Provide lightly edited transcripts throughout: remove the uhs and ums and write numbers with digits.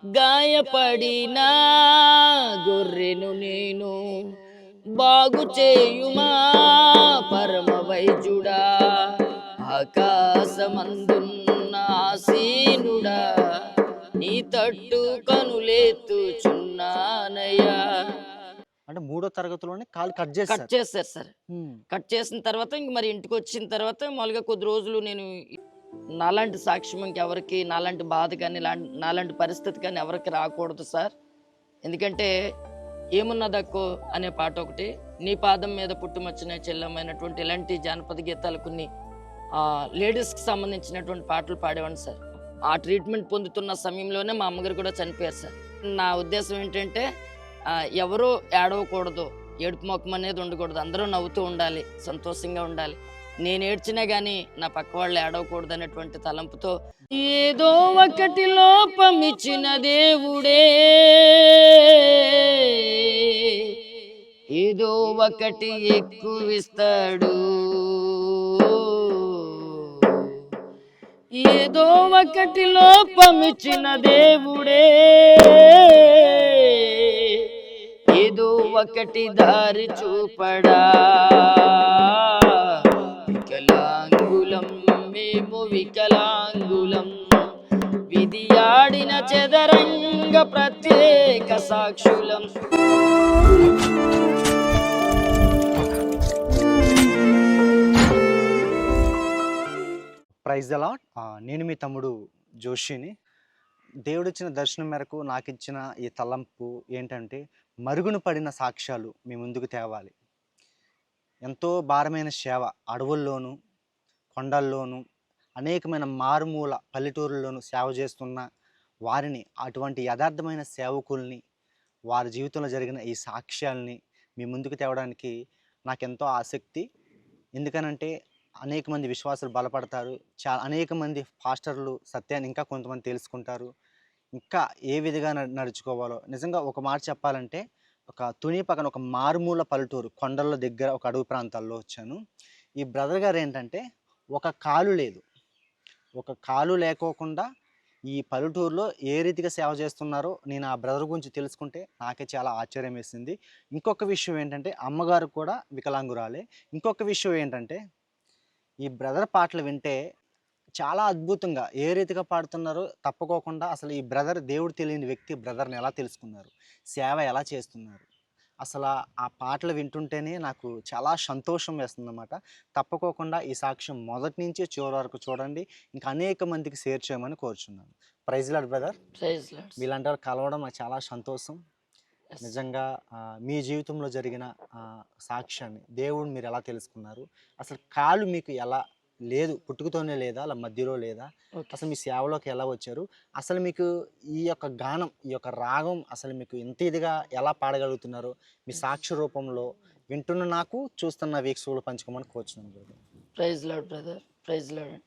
గాయపడిన గొర్రెను నేను బాగు చేయుమా పరమ వైద్యుడా, ఆకాశమందున్న ఆసీనుడా, నీ తట్టు కనులెత్తుచున్నానయ్యా. అంటే మూడో తరగతిలోనే కాలు కట్ కట్ చేస్తారు. చేశారు సార్. కట్ చేసిన తర్వాత ఇంక మరి ఇంటికి వచ్చిన తర్వాత మామూలుగా కొద్ది రోజులు నేను నాలాంటి సాక్ష్యం ఇంకెవరికి, నాలాంటి బాధ కానీ నాలాంటి పరిస్థితి కానీ ఎవరికి రాకూడదు సార్. ఎందుకంటే ఏమున్నదక్కో అనే పాట ఒకటి, నీ పాదం మీద పుట్టుమచ్చిన చెల్లమైనటువంటి ఇలాంటి జానపద గీతాలు కొన్ని లేడీస్కి సంబంధించినటువంటి పాటలు పాడేవాడిని సార్. ఆ ట్రీట్మెంట్ పొందుతున్న సమయంలోనే మా అమ్మగారు కూడా చనిపోయారు సార్. నా ఉద్దేశం ఏంటంటే ఎవరూ ఏడవకూడదు, ఏడుపు ముఖం అనేది ఉండకూడదు, అందరూ నవ్వుతూ ఉండాలి, సంతోషంగా ఉండాలి. నేను ఏడ్చినా కానీ నా పక్క వాళ్ళు ఏడవకూడదు అనేటువంటి తలంపుతో ఏదో ఒకటి లోపమిచ్చిన దేవుడే ఏదో ఒకటి ఎక్కువిస్తాడు, ఏదో ఒకటి లోపమిచ్చిన దేవుడే ఏదో ఒకటి దారి చూపడా. వికలాంగులం మేము వికలాంగులం, విధి ఆడిన చదరంగ ప్రత్యేక సాక్షులం. Praise the lord. నేను మీ తమ్ముడు జోషిని. దేవుడిచ్చిన దర్శనం మేరకు నాకు ఇచ్చిన ఈ తలంపు ఏంటంటే, మరుగున పడిన సాక్ష్యాలు మీ ముందుకు తేవాలి. ఎంతో భారమైన సేవ, అడవుల్లోనూ కొండల్లోనూ అనేకమైన మారుమూల పల్లెటూరుల్లోనూ సేవ చేస్తున్న వారిని, అటువంటి యథార్థమైన సేవకుల్ని, వారి జీవితంలో జరిగిన ఈ సాక్ష్యాల్ని మీ ముందుకు తేవడానికి నాకెంతో ఆసక్తి. ఎందుకనంటే అనేక మంది విశ్వాసులు బలపడతారు, అనేక మంది పాస్టర్లు సత్యాన్ని ఇంకా కొంతమంది తెలుసుకుంటారు, ఇంకా ఏ విధంగా నడుచుకోవాలో. నిజంగా ఒక మాట చెప్పాలంటే, ఒక తుని పక్కన ఒక మారుమూల పల్లెటూరు కొండల దగ్గర ఒక అడవి ప్రాంతాల్లో వచ్చాను. ఈ బ్రదర్ గారు ఏంటంటే ఒక కాలు లేదు, ఒక కాలు లేకోకుండా ఈ పల్లెటూరులో ఏ రీతిగా సేవ చేస్తున్నారో నేను ఆ బ్రదర్ గురించి తెలుసుకుంటే నాకే చాలా ఆశ్చర్యం వేసింది. ఇంకొక విషయం ఏంటంటే, అమ్మగారు కూడా వికలాంగురాలే. ఇంకొక విషయం ఏంటంటే, ఈ బ్రదర్ పాటలు వింటే చాలా అద్భుతంగా ఏ రీతిగా పాడుతున్నారో తప్పుకోకుండా, అసలు ఈ బ్రదర్ దేవుడు తెలియని వ్యక్తి బ్రదర్ని ఎలా తెలుసుకున్నారు, సేవ ఎలా చేస్తున్నారు, అసలు ఆ పాటలు వింటుంటేనే నాకు చాలా సంతోషం వేస్తుందన్నమాట. తప్పుకోకుండా ఈ సాక్ష్యం మొదటి నుంచి చివరి వరకు చూడండి, ఇంకా అనేక మందికి షేర్ చేయమని కోరుచున్నాను. Praise Lord brother. మీలాంటి వాళ్ళు కలవడం నాకు చాలా సంతోషం. నిజంగా మీ జీవితంలో జరిగిన సాక్ష్యాన్ని దేవుడు మీరు ఎలా తెలుసుకున్నారు, అసలు కాలు మీకు ఎలా లేదు, పుట్టుకతోనే లేదా, అలా మధ్యలో లేదా, అసలు మీ సేవలోకి ఎలా వచ్చారు, అసలు మీకు ఈ యొక్క గానం, ఈ యొక్క రాగం అసలు మీకు ఇంత ఇదిగా ఎలా పాడగలుగుతున్నారు, మీ సాక్షి రూపంలో వింటున్న నాకు, చూస్తున్న వీక్షకులు పంచుకోమని కోరుచున్నాను. Praise Lord brother, praise Lord.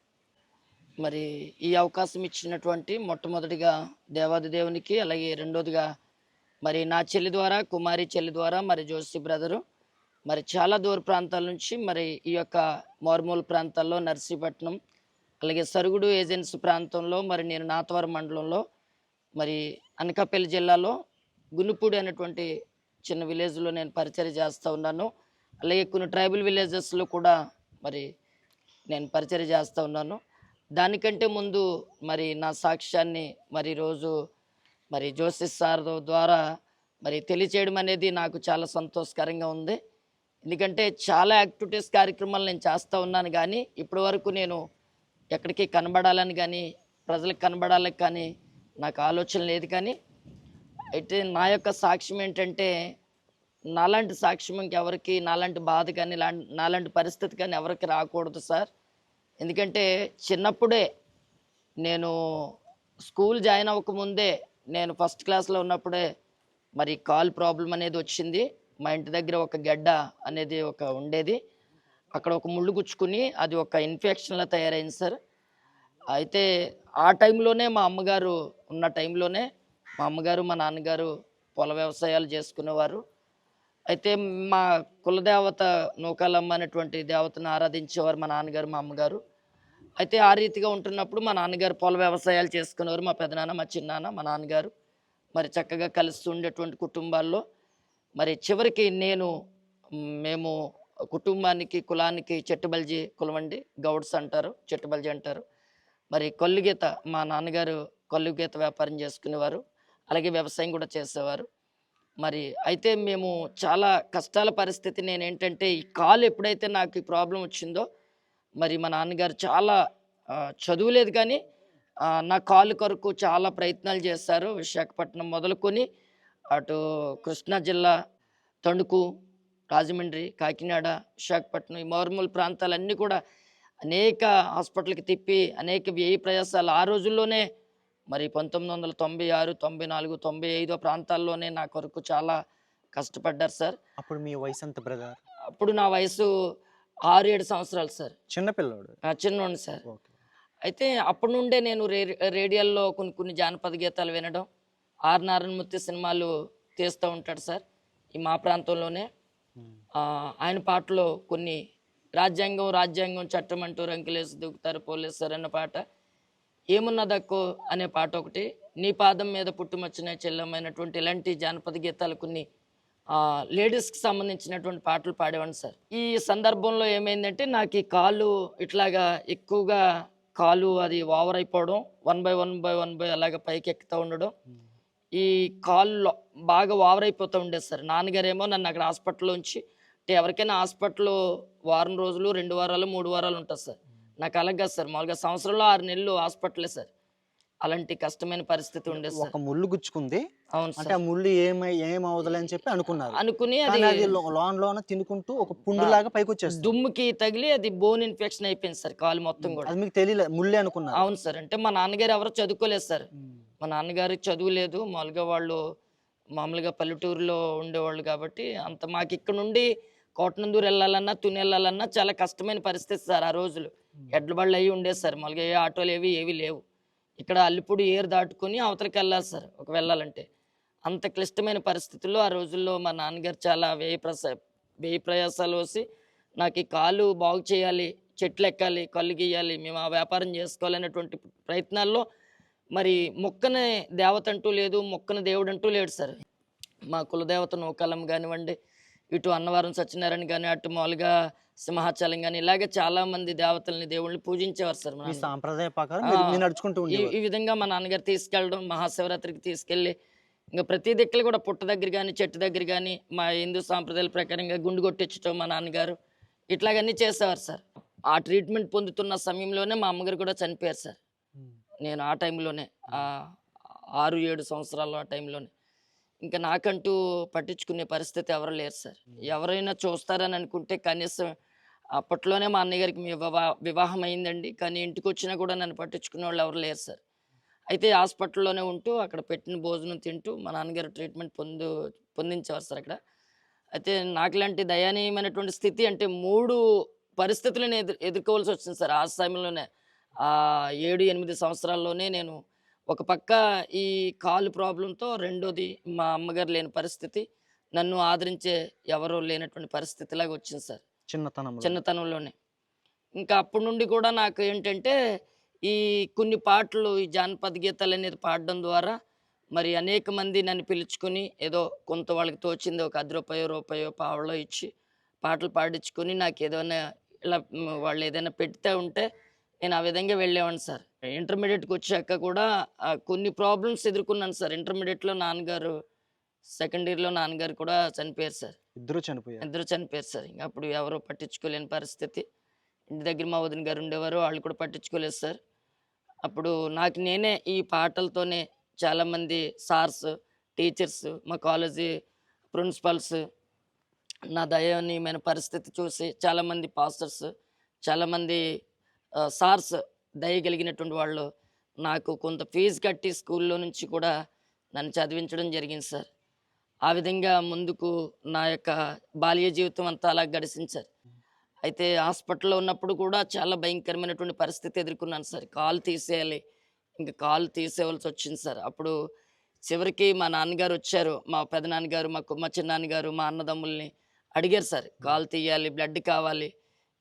మరి ఈ అవకాశం ఇచ్చినటువంటి మొట్టమొదటిగా దేవాది దేవునికి, అలాగే రెండోదిగా మరి నా చెల్లి ద్వారా, కుమారి చెల్లి ద్వారా, మరి జోసి బ్రదరు మరి చాలా దూర ప్రాంతాల నుంచి, మరి ఈ యొక్క మారుమూల ప్రాంతాల్లో నర్సీపట్నం, అలాగే సరుగుడు ఏజెన్సీ ప్రాంతంలో, మరి నేను నాతవరం మండలంలో, మరి అనకాపల్లి జిల్లాలో గునుపూడి అనేటువంటి చిన్న విలేజ్లో నేను పరిచయం చేస్తూ ఉన్నాను. అలాగే కొన్ని ట్రైబల్ విలేజెస్లో కూడా మరి నేను పరిచయం చేస్తూ ఉన్నాను. దానికంటే ముందు మరి నా సాక్ష్యాన్ని మరి రోజు మరి జోసెఫ్ సార్ ద్వారా మరి తెలియచేయడం అనేది నాకు చాలా సంతోషకరంగా ఉంది. ఎందుకంటే చాలా యాక్టివిటీస్ కార్యక్రమాలు నేను చేస్తూ ఉన్నాను, కానీ ఇప్పటి వరకు నేను ఎక్కడికి కనబడాలని కానీ ప్రజలకు కనబడాలని కానీ నాకు ఆలోచన లేదు. కానీ అయితే నా యొక్క సాక్ష్యం ఏంటంటే, నాలాంటి సాక్ష్యం ఇంకెవరికి, నాలాంటి బాధ కానీ నాలాంటి పరిస్థితి కానీ ఎవరికి రాకూడదు సార్. ఎందుకంటే చిన్నప్పుడే నేను స్కూల్ జాయిన్ అవ్వకముందే, నేను ఫస్ట్ క్లాస్లో ఉన్నప్పుడే మరి కాల్ ప్రాబ్లం అనేది వచ్చింది. మా ఇంటి దగ్గర ఒక గడ్డ అనేది ఒక ఉండేది, అక్కడ ఒక ముళ్ళు గుచ్చుకుని అది ఒక ఇన్ఫెక్షన్లా తయారైంది సార్. అయితే ఆ టైంలోనే మా అమ్మగారు ఉన్న టైంలోనే మా అమ్మగారు మా నాన్నగారు పొల వ్యవసాయాలు చేసుకునేవారు. అయితే మా కులదేవత నూకాలమ్మ అనేటువంటి దేవతను ఆరాధించేవారు మా నాన్నగారు మా అమ్మగారు. అయితే ఆ రీతిగా ఉంటున్నప్పుడు మా నాన్నగారు పొల వ్యవసాయాలు చేసుకునేవారు, మా పెదనాన్న మా చిన్నాన్న మా నాన్నగారు. మరి చక్కగా కలిసి ఉండేటువంటి కుటుంబాల్లో మరి చివరికి మేము కుటుంబానికి కులానికి చెట్టుబల్జీ కులం అండి, గౌడ్స్ అంటారు, చెట్టుబల్జీ అంటారు. మరి కల్లుగీత మా నాన్నగారు కల్లుగీత వ్యాపారం చేసుకునేవారు, అలాగే వ్యవసాయం కూడా చేసేవారు. మరి అయితే మేము చాలా కష్టాల పరిస్థితి. నేనేంటంటే ఈ కాలు ఎప్పుడైతే నాకు ఈ ప్రాబ్లం వచ్చిందో మరి మా నాన్నగారు చాలా చదువులేదు కానీ నా కాలు కొరకు చాలా ప్రయత్నాలు చేశారు. విశాఖపట్నం మొదలుకొని అటు కృష్ణా జిల్లా, తణుకు, రాజమండ్రి, కాకినాడ, విశాఖపట్నం ఈ మారుమూల ప్రాంతాలన్నీ కూడా అనేక హాస్పిటల్కి తిప్పి అనేక వ్యయ ప్రయాసాలు ఆ రోజుల్లోనే మరి 1996, 94, 95 ప్రాంతాల్లోనే నా కొరకు చాలా కష్టపడ్డారు సార్. అప్పుడు మీ వయసు ఎంత బ్రదర్? అప్పుడు నా వయసు 6-7 సంవత్సరాలు సార్. చిన్నపిల్లోడు? చిన్నోండి సార్. అయితే అప్పటి నుండే నేను రేడియోల్లో కొన్ని జానపద గీతాలు వినడం, ఆర్ నారాయణమూర్తి సినిమాలు తీస్తూ ఉంటాడు సార్ ఈ మా ప్రాంతంలోనే. ఆయన పాటలో కొన్ని రాజ్యాంగం చట్టం అంటూ రంకిలేసి దూకుతారు పోలీసు అన్న పాట, ఏమున్నదక్కో అనే పాట ఒకటి, నీ పాదం మీద పుట్టుమచ్చిన చెల్లమైనటువంటి ఇలాంటి జానపద గీతాలు కొన్ని లేడీస్కి సంబంధించినటువంటి పాటలు పాడేవాడిని సార్. ఈ సందర్భంలో ఏమైందంటే నాకు ఈ కాలు ఇట్లాగా ఎక్కువగా కాలు అది ఓవర్ అయిపోవడం, 1/1 అలాగ పైకి ఎక్కుతూ ఉండడం, ఈ కాళ్ళు బాగా ఓవర్ అయిపోతూ ఉండేది సార్. నాన్నగారేమో నన్ను అక్కడ హాస్పిటల్లో ఉంచి, అంటే ఎవరికైనా హాస్పిటల్లో వారం రోజులు, 2 వారాలు, 3 వారాలు ఉంటుంది సార్. నాకు అలాగే సార్, మామూలుగా సంవత్సరంలో 6 నెలలు హాస్పిటలే సార్. అలాంటి కష్టమైన పరిస్థితి ఉండేది సార్. ఒక ముళ్ళు గుచ్చుకుంది. అవును అంటే సార్. ఆ ముళ్ళు ఏమవుదలే అని చెప్పి అనుకున్నారు. అనుకుని కానీ అది లోన తినుకుంటూ ఒక పుండులాగా పైకి వచ్చేస్తుంది. దుమ్ముకి తగిలి అది బోన్ ఇన్ఫెక్షన్ అయిపోయింది సార్ కాలు మొత్తం కూడా. అది మీకు తెలియలే, ముళ్ళే అనుకున్నారు? అవును సార్. అంటే మా నాన్నగారు ఎవరో చదువుకోలేదు సార్. మా నాన్నగారికి చదువు లేదు, మామూలుగా వాళ్ళు మామూలుగా పల్లెటూరులో ఉండేవాళ్ళు కాబట్టి అంత మాకు ఇక్కడ నుండి కోటనందూరు వెళ్ళాలన్నా, తుని వెళ్ళాలన్నా చాలా కష్టమైన పరిస్థితి సార్. ఆ రోజులు ఎడ్ల బళ్ళు అవి ఉండేది సార్, మామూలుగా ఏ ఆటోలు ఏవి లేవు. ఇక్కడ అల్లిపూడి ఏరు దాటుకొని అవతలకి వెళ్ళాలి సార్ ఒక వెళ్ళాలంటే. అంత క్లిష్టమైన పరిస్థితుల్లో ఆ రోజుల్లో మా నాన్నగారు చాలా వ్యయ ప్రయాసాలు వేసి నాకు ఈ కాలు బాగు చేయాలి, చెట్లు ఎక్కాలి, కళ్ళు గీయాలి, మేము ఆ వ్యాపారం చేసుకోవాలనేటువంటి ప్రయత్నాల్లో మరి మొక్కని దేవత అంటూ లేదు, మొక్కని దేవుడు అంటూ లేడు సార్. మా కులదేవత నూకాలమ్మ కానివ్వండి, ఇటు అన్నవరం సత్యనారాయణ కానీ, అటు మామూలుగా సింహాచలం కానీ, ఇలాగే చాలా మంది దేవతల్ని దేవుళ్ళని పూజించేవారు సార్. మీ సాంప్రదాయ ప్రకారం మీరు నడుచుకుంటూ ఈ విధంగా మా నాన్నగారు తీసుకెళ్ళడం, మహాశివరాత్రికి తీసుకెళ్ళి ఇంకా ప్రతి దిక్కులు కూడా పుట్ట దగ్గర కానీ, చెట్టు దగ్గర కానీ, మా హిందూ సాంప్రదాయాల ప్రకారంగా గుండు కొట్టించడం మా నాన్నగారు ఇట్లాగన్నీ చేసేవారు సార్. ఆ ట్రీట్మెంట్ పొందుతున్న సమయంలోనే మా అమ్మగారు కూడా చనిపోయారు సార్. నేను ఆ టైంలోనే 6-7 సంవత్సరాలు ఆ టైంలోనే ఇంకా నాకంటూ పట్టించుకునే పరిస్థితి ఎవరు లేరు సార్. ఎవరైనా చూస్తారని అనుకుంటే కనీసం అప్పట్లోనే మా అన్నయ్య గారికి వివాహం అయిందండి, కానీ ఇంటికి వచ్చినా కూడా నన్ను పట్టించుకునే వాళ్ళు ఎవరు లేరు సార్. అయితే హాస్పిటల్లోనే ఉంటూ అక్కడ పెట్టిన భోజనం తింటూ మా నాన్నగారు ట్రీట్మెంట్ పొందించేవారు సార్ అక్కడ. అయితే నాకు లాంటి దయనీయమైనటువంటి స్థితి, అంటే 3 పరిస్థితులను ఎదుర్కోవాల్సి వచ్చింది సార్ ఆ సమయంలోనే. 7-8 సంవత్సరాల్లోనే నేను ఒక పక్క ఈ కాలు ప్రాబ్లంతో, రెండోది మా అమ్మగారు లేని పరిస్థితి, నన్ను ఆదరించే ఎవరో లేనటువంటి పరిస్థితిలాగా వచ్చింది సార్ చిన్నతనంలోనే. ఇంకా అప్పటి నుండి కూడా నాకు ఏంటంటే ఈ కొన్ని పాటలు, ఈ జానపద గీతాలు అనేది పాడడం ద్వారా మరి అనేక మంది నన్ను పిలుచుకొని ఏదో కొంత వాళ్ళకి తోచింది ఒక 10 రూపాయో పావలో ఇచ్చి పాటలు పాడించుకొని నాకు ఏదైనా ఇలా వాళ్ళు ఏదైనా పెడితే ఉంటే నేను ఆ విధంగా వెళ్ళేవాడిని సార్. ఇంటర్మీడియట్కి వచ్చాక కూడా కొన్ని ప్రాబ్లమ్స్ ఎదుర్కొన్నాను సార్. ఇంటర్మీడియట్లో నాన్నగారు, సెకండ్ ఇయర్లో నాన్నగారు కూడా చనిపోయారు సార్. ఇద్దరు చనిపోయారు సార్. ఇంకా అప్పుడు ఎవరో పట్టించుకోలేని పరిస్థితి. ఇంటి దగ్గర మా వదిన గారు ఉండేవారు, వాళ్ళు కూడా పట్టించుకోలేదు సార్. అప్పుడు నాకు నేనే ఈ పాటలతోనే చాలామంది సార్స్, టీచర్స్, మా కాలేజీ ప్రిన్సిపల్స్ నా దయనీయమైన పరిస్థితి చూసి చాలామంది పాస్టర్స్, చాలామంది సార్స్ దయగలిగినటువంటి వాళ్ళు నాకు కొంత ఫీజు కట్టి స్కూల్లో నుంచి కూడా నన్ను చదివించడం జరిగింది సార్. ఆ విధంగా ముందుకు నా యొక్క బాల్య జీవితం అంతా అలా గడిచింది సార్. అయితే హాస్పిటల్లో ఉన్నప్పుడు కూడా చాలా భయంకరమైనటువంటి పరిస్థితి ఎదుర్కొన్నాను సార్. కాలు తీసేయాలి, ఇంకా కాలు తీసేయవలసి వచ్చింది సార్. అప్పుడు చివరికి మా నాన్నగారు వచ్చారు, మా పెదనాన్నగారు, మా చిన్నాన్నగారు, మా అన్నదమ్ముల్ని అడిగారు సార్, కాలు తీయాలి, బ్లడ్ కావాలి,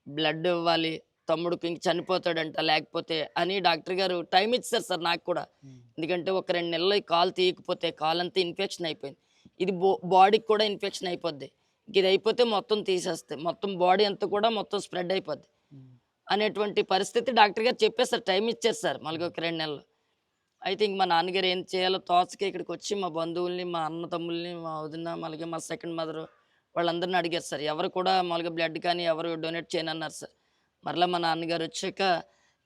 బ్లడ్ ఇవ్వాలి, తమ్ముడు ఇంక చనిపోతాడంట లేకపోతే అని డాక్టర్ గారు టైం ఇచ్చారు సార్ నాకు కూడా. ఎందుకంటే ఒక 2 నెలల్లో ఈ కాలు తీయకపోతే కాలంతా ఇన్ఫెక్షన్ అయిపోయింది. ఇది బాడీకి కూడా ఇన్ఫెక్షన్ అయిపోద్ది. ఇది అయిపోతే మొత్తం తీసేస్తే మొత్తం బాడీ అంతా కూడా మొత్తం స్ప్రెడ్ అయిపోద్ది అనేటువంటి పరిస్థితి డాక్టర్ గారు చెప్పేసారు, టైం ఇచ్చారు సార్ మళ్ళీ ఒక 2 నెలలు. అయితే ఇంక మా నాన్నగారు ఏం చేయాలో తోచక ఇక్కడికి వచ్చి మా బంధువుల్ని, మా అన్న తమ్ముల్ని, మా వదిన, అలాగే మా సెకండ్ మదర్ వాళ్ళందరిని అడిగారు సార్. ఎవరు కూడా మామూలుగా బ్లడ్ కానీ ఎవరు డొనేట్ చేయనన్నారు సార్. మరలా మా నాన్నగారు వచ్చాక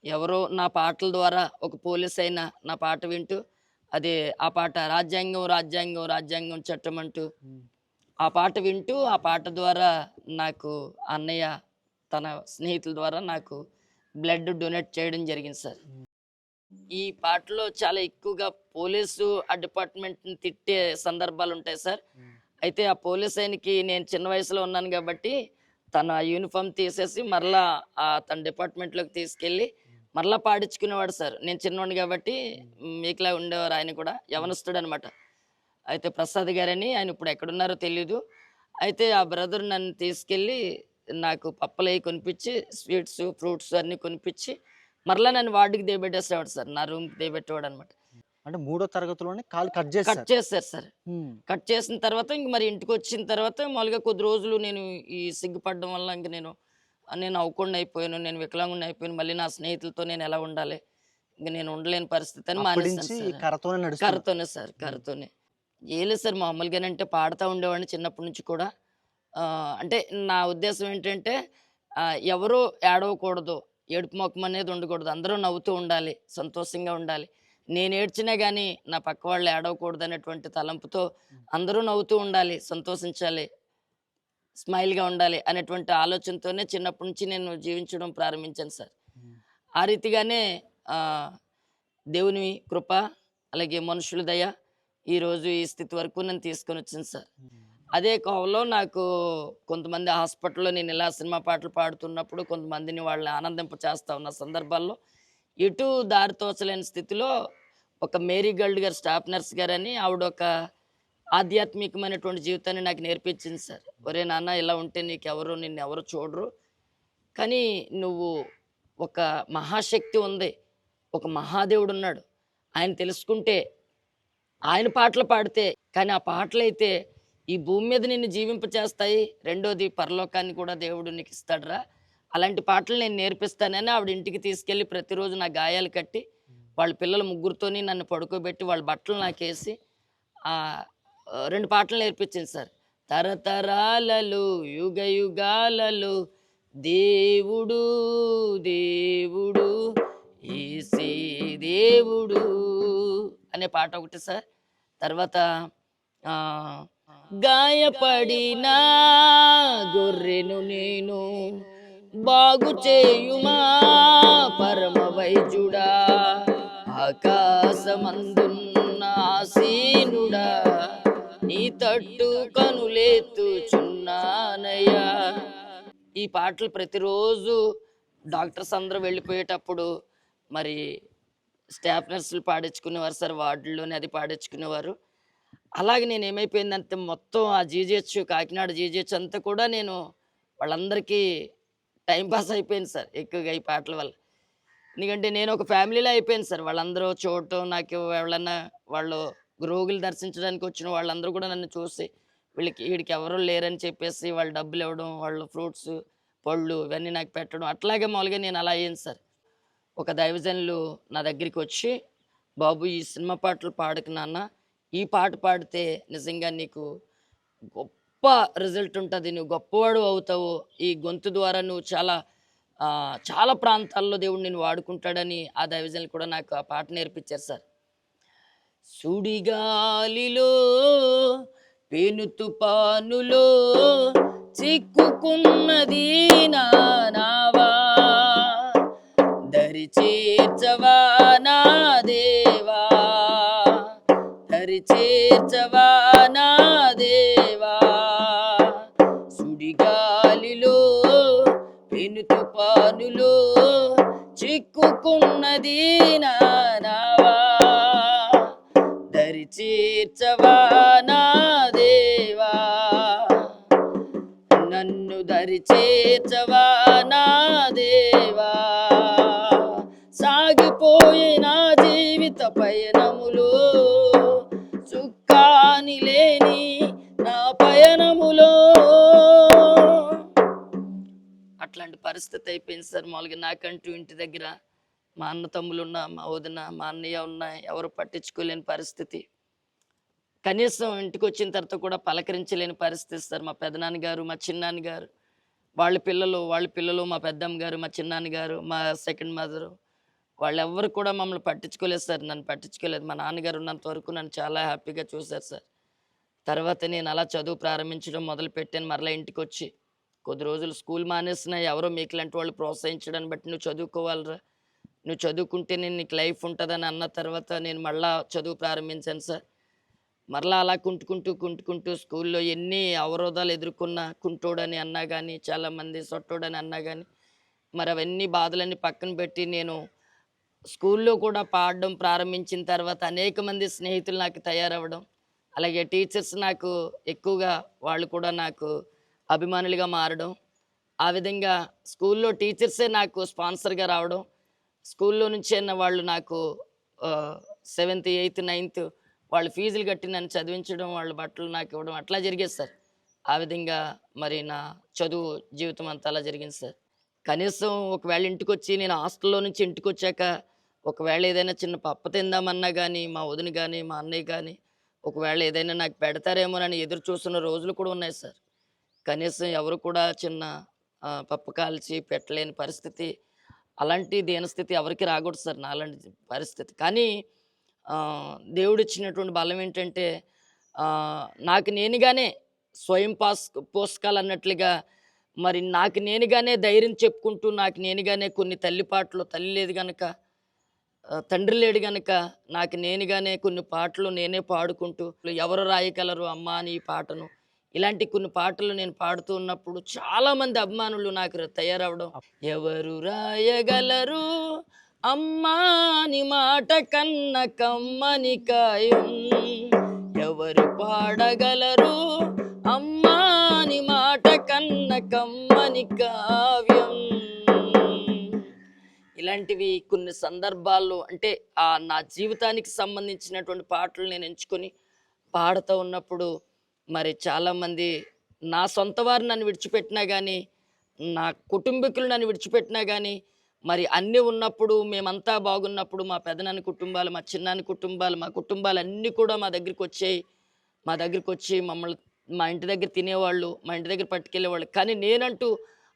ఎవరో నా పాటల ద్వారా ఒక పోలీస్ అయినా నా పాట వింటూ అది ఆ పాట రాజ్యాంగం రాజ్యాంగం రాజ్యాంగం చట్టం అంటూ ఆ పాట వింటూ ఆ పాట ద్వారా నాకు అన్నయ్య తన స్నేహితుల ద్వారా నాకు బ్లడ్ డొనేట్ చేయడం జరిగింది సార్. ఈ పాటలో చాలా ఎక్కువగా పోలీసు ఆ డిపార్ట్మెంట్ని తిట్టే సందర్భాలు ఉంటాయి సార్. అయితే ఆ పోలీస్ ఆయనకి నేను చిన్న వయసులో ఉన్నాను కాబట్టి తన యూనిఫామ్ తీసేసి మరలా తన డిపార్ట్మెంట్లోకి తీసుకెళ్ళి మరలా పాడించుకునేవాడు సార్. నేను చిన్నవాడిని కాబట్టి మీకులా ఉండేవారు, ఆయన కూడా యవనస్తుడు అనమాట. అయితే ప్రసాద్ గారని, ఆయన ఇప్పుడు ఎక్కడున్నారో తెలీదు. అయితే ఆ బ్రదర్ నన్ను తీసుకెళ్ళి నాకు పప్పలవి కొనిపించి స్వీట్స్ ఫ్రూట్స్ అన్నీ కొనిపించి మరలా నన్ను వార్డుకి దిగబెట్టేసేవాడు సార్, నా రూమ్కి దిగబెట్టేవాడు అనమాట. అంటే 3వ తరగతిలోనే కాలు కట్ కట్ చేశారు. చేశారు సార్. కట్ చేసిన తర్వాత ఇంక మరి ఇంటికి వచ్చిన తర్వాత మామూలుగా కొద్ది రోజులు నేను ఈ సిగ్గుపడడం వల్ల ఇంక నేను అవ్వకుండా అయిపోయాను, నేను వికలాంగుని అయిపోయాను. మళ్ళీ నా స్నేహితులతో నేను ఎలా ఉండాలి, ఇంక నేను ఉండలేని పరిస్థితి అని అప్పటి మానేశాను నుంచి సార్. కర్రతోనే నడుస్తున్నారు. కర్రతోనే సార్, కర్రతోనే. ఏం లేదు సార్, మామూలుగానంటే పాడుతూ ఉండేవాడిని చిన్నప్పటి నుంచి కూడా. అంటే నా ఉద్దేశం ఏంటంటే ఎవరూ ఏడవకూడదు, ఏడుపు మొఖం అనేది ఉండకూడదు, అందరూ నవ్వుతూ ఉండాలి, సంతోషంగా ఉండాలి. నేను ఏడ్చినా కానీ నా పక్క వాళ్ళు ఏడవకూడదు అనేటువంటి తలంపుతో అందరూ నవ్వుతూ ఉండాలి, సంతోషించాలి, స్మైల్గా ఉండాలి అనేటువంటి ఆలోచనతోనే చిన్నప్పటి నుంచి నేను జీవించడం ప్రారంభించాను సార్. ఆ రీతిగానే ఆ, దేవుని కృప అలాగే మనుషుల దయ ఈరోజు ఈ స్థితి వరకు నన్ను తీసుకొని వచ్చింది సార్. అదే కోవలో నాకు కొంతమంది హాస్పిటల్లో నేను ఇలా సినిమా పాటలు పాడుతున్నప్పుడు కొంతమందిని వాళ్ళని ఆనందింప చేస్తా ఉన్న సందర్భాల్లో ఎటు దారి తోచలేని స్థితిలో ఒక మేరీ గల్డ్ గారు, స్టాఫ్ నర్స్ గారని ఆవిడ ఒక ఆధ్యాత్మికమైనటువంటి జీవితాన్ని నాకు నేర్పించింది సార్. ఒరే నాన్న, ఇలా ఉంటే నిన్ను ఎవరు చూడరు, కానీ నువ్వు ఒక మహాశక్తి ఉంది, ఒక మహాదేవుడు ఉన్నాడు, ఆయన తెలుసుకుంటే ఆయన పాటలు పాడితే, కానీ ఆ పాటలు అయితే ఈ భూమి మీద నిన్ను జీవింపచేస్తాయి, రెండోది పరలోకాన్ని కూడా దేవుడు నీకు ఇస్తాడురా, అలాంటి పాటలు నేను నేర్పిస్తానని ఆవిడ ఇంటికి తీసుకెళ్ళి ప్రతిరోజు నా గాయాలు కట్టి వాళ్ళ పిల్లల ముగ్గురితోని నన్ను పడుకోబెట్టి వాళ్ళ బట్టలు నాకేసి 2 పాటలు నేర్పించింది సార్. తరతరాలలో యుగ యుగాలలో దేవుడు దేవుడు యేసే దేవుడు అనే పాట ఒకటి సార్. తర్వాత గాయపడిన గొర్రెను నేను బాగు చేయుమా పరమ వైద్యుడా, ఆకాశమందున్న ఆసీనుడా, నీ తట్టు కనులెత్తుచున్నానయ్యా. ఈ పాటలు ప్రతిరోజు డాక్టర్స్ అందరూ వెళ్ళిపోయేటప్పుడు మరి స్టాఫ్ నర్సులు పాడించుకునేవారు సార్, వార్డుల్లోనే అది పాడించుకునేవారు. అలాగే నేను ఏమైపోయిందంటే మొత్తం ఆ జీజీహెచ్, కాకినాడ జీజీహెచ్ అంతా కూడా నేను వాళ్ళందరికీ టైంపాస్ అయిపోయింది సార్ ఎక్కువగా ఈ పాటల వల్ల. ఎందుకంటే నేను ఒక ఫ్యామిలీలో అయిపోయాను సార్. వాళ్ళందరూ చూడటం, నాకు ఎవరన్నా వాళ్ళు రోగులు దర్శించడానికి వచ్చిన వాళ్ళందరూ కూడా నన్ను చూసి వీడికి ఎవరు లేరని చెప్పేసి వాళ్ళు డబ్బులు ఇవ్వడం, వాళ్ళు ఫ్రూట్స్ పళ్ళు ఇవన్నీ నాకు పెట్టడం, అట్లాగే మామూలుగా నేను అలా అయ్యాను సార్. ఒక దైవజనులు నా దగ్గరికి వచ్చి, బాబు ఈ సినిమా పాటలు పాడకు నాన్న, ఈ పాట పాడితే నిజంగా నీకు గొప్ప రిజల్ట్ ఉంటుంది, నువ్వు గొప్పవాడు అవుతావు, ఈ గొంతు ద్వారా నువ్వు చాలా ప్రాంతాల్లో దేవుడు నేను వాడుకుంటాడని ఆ దైవజనులు కూడా నాకు ఆ పాట నేర్పించారు సార్. సుడిగాలిలో పెను తుపానులో చిక్కుకున్నది నా నావా, దరి చేర్చవా నా దేవా, దరి చేర్చవా నా దేవా. సుడిగాలిలో పెను తుపానులో చిక్కుకున్నది నా నావా, దరి చేర్చవా నా దేవా. నన్ను దరి చేర్చవా నా దేవా, సాగిపోయే నా జీవిత పయనములో, చుక్కాని లేని నా పయనములో. అట్లాంటి పరిస్థితి అయిపోయింది సార్. మామూలుగా నాకంటూ ఇంటి దగ్గర మా అన్న తమ్ములు ఉన్నా, మా వదిన, మా అన్నయ్య ఉన్నా, ఎవరు పట్టించుకోలేని పరిస్థితి. కనీసం ఇంటికి వచ్చిన తర్వాత కూడా పలకరించలేని పరిస్థితి సార్. మా పెదనాన్నగారు, మా చిన్నాన్నగారు, వాళ్ళ పిల్లలు, మా పెద్దమ్మ గారు, మా చిన్నాన్నగారు, మా సెకండ్ మదరు, వాళ్ళెవ్వరు కూడా మమ్మల్ని పట్టించుకోలేదు సార్. నన్ను పట్టించుకోలేదు. మా నాన్నగారు ఉన్నంత వరకు నన్ను చాలా హ్యాపీగా చూశారు సార్. తర్వాత నేను అలా చదువు ప్రారంభించడం మొదలుపెట్టాను. మరలా ఇంటికి వచ్చి కొద్ది రోజులు స్కూల్ మానేసిన ఎవరో మీకులాంటి వాళ్ళు ప్రోత్సహించడాన్ని బట్టి, నువ్వు చదువుకోవాలిరా, నువ్వు చదువుకుంటేనే నీకు లైఫ్ ఉంటుందని అన్న తర్వాత నేను మళ్ళా చదువు ప్రారంభించాను సార్. మరలా అలా కుంటుకుంటూ స్కూల్లో ఎన్ని అవరోధాలు ఎదుర్కొన్నా, కుంటోడని అన్నా కానీ, చాలామంది సొట్టోడని అన్నా కానీ, మరి అవన్నీ బాధలన్నీ పక్కన పెట్టి నేను స్కూల్లో కూడా పాడడం ప్రారంభించిన తర్వాత అనేక మంది స్నేహితులు నాకు తయారవ్వడం, అలాగే టీచర్స్ నాకు ఎక్కువగా వాళ్ళు కూడా నాకు అభిమానులుగా మారడం, ఆ విధంగా స్కూల్లో టీచర్సే నాకు స్పాన్సర్గా రావడం, స్కూల్లో నుంచి అన్న వాళ్ళు నాకు 7th 8th 9th వాళ్ళు ఫీజులు కట్టి నన్ను చదివించడం, వాళ్ళ బట్టలు నాకు ఇవ్వడం అట్లా జరిగేది సార్. ఆ విధంగా మరి నా చదువు జీవితం అంతా అలా జరిగింది సార్. కనీసం ఒకవేళ ఇంటికొచ్చి నేను హాస్టల్లో నుంచి ఇంటికి వచ్చాక ఒకవేళ ఏదైనా చిన్న పప్పు తిందామన్నా కానీ, మా వదిన కానీ, మా అన్నయ్య కానీ ఒకవేళ ఏదైనా నాకు పెడతారేమోనని ఎదురు చూస్తున్న రోజులు కూడా ఉన్నాయి సార్. కనీసం ఎవరు కూడా చిన్న పప్పు కాల్చి పెట్టలేని పరిస్థితి, అలాంటి దీనస్థితి ఎవరికి రాకూడదు సార్, నాలాంటి పరిస్థితి. కానీ దేవుడిచ్చినటువంటి బలం ఏంటంటే, నాకు నేనుగానే స్వయం పోషకాలన్నట్లుగా మరి నాకు నేనుగానే ధైర్యం చెప్పుకుంటూ, నాకు నేనుగానే కొన్ని తల్లిపాటలు, తల్లి లేదు గనక తండ్రి లేడు గనక నాకు నేనుగానే కొన్ని పాటలు నేనే పాడుకుంటూ, ఎవరు రాయగలరు అమ్మా అని ఈ పాటను, ఇలాంటి కొన్ని పాటలు నేను పాడుతూ ఉన్నప్పుడు చాలామంది అభిమానులు నాకు తయారవడం, ఎవరు రాయగలరు అమ్మా నీ మాట కన్న కమ్మని కాయం, ఎవరు పాడగలరు అమ్మా నీ మాట కన్న కమ్మని కావ్యం. ఇలాంటివి కొన్ని సందర్భాల్లో అంటే నా జీవితానికి సంబంధించినటువంటి పాటలు నేను ఎంచుకొని పాడుతూ ఉన్నప్పుడు మరి చాలామంది నా సొంత వారు నన్ను విడిచిపెట్టినా కానీ, నా కుటుంబీకులు నన్ను విడిచిపెట్టినా కానీ, మరి అన్నీ ఉన్నప్పుడు మేమంతా బాగున్నప్పుడు మా పెదనాన్న కుటుంబాలు, మా చిన్నాన్న కుటుంబాలు, మా కుటుంబాలు అన్నీ కూడా మా దగ్గరికి వచ్చి మమ్మల్ని మా ఇంటి దగ్గర తినేవాళ్ళు, మా ఇంటి దగ్గర పట్టుకెళ్ళేవాళ్ళు. కానీ నేనంటూ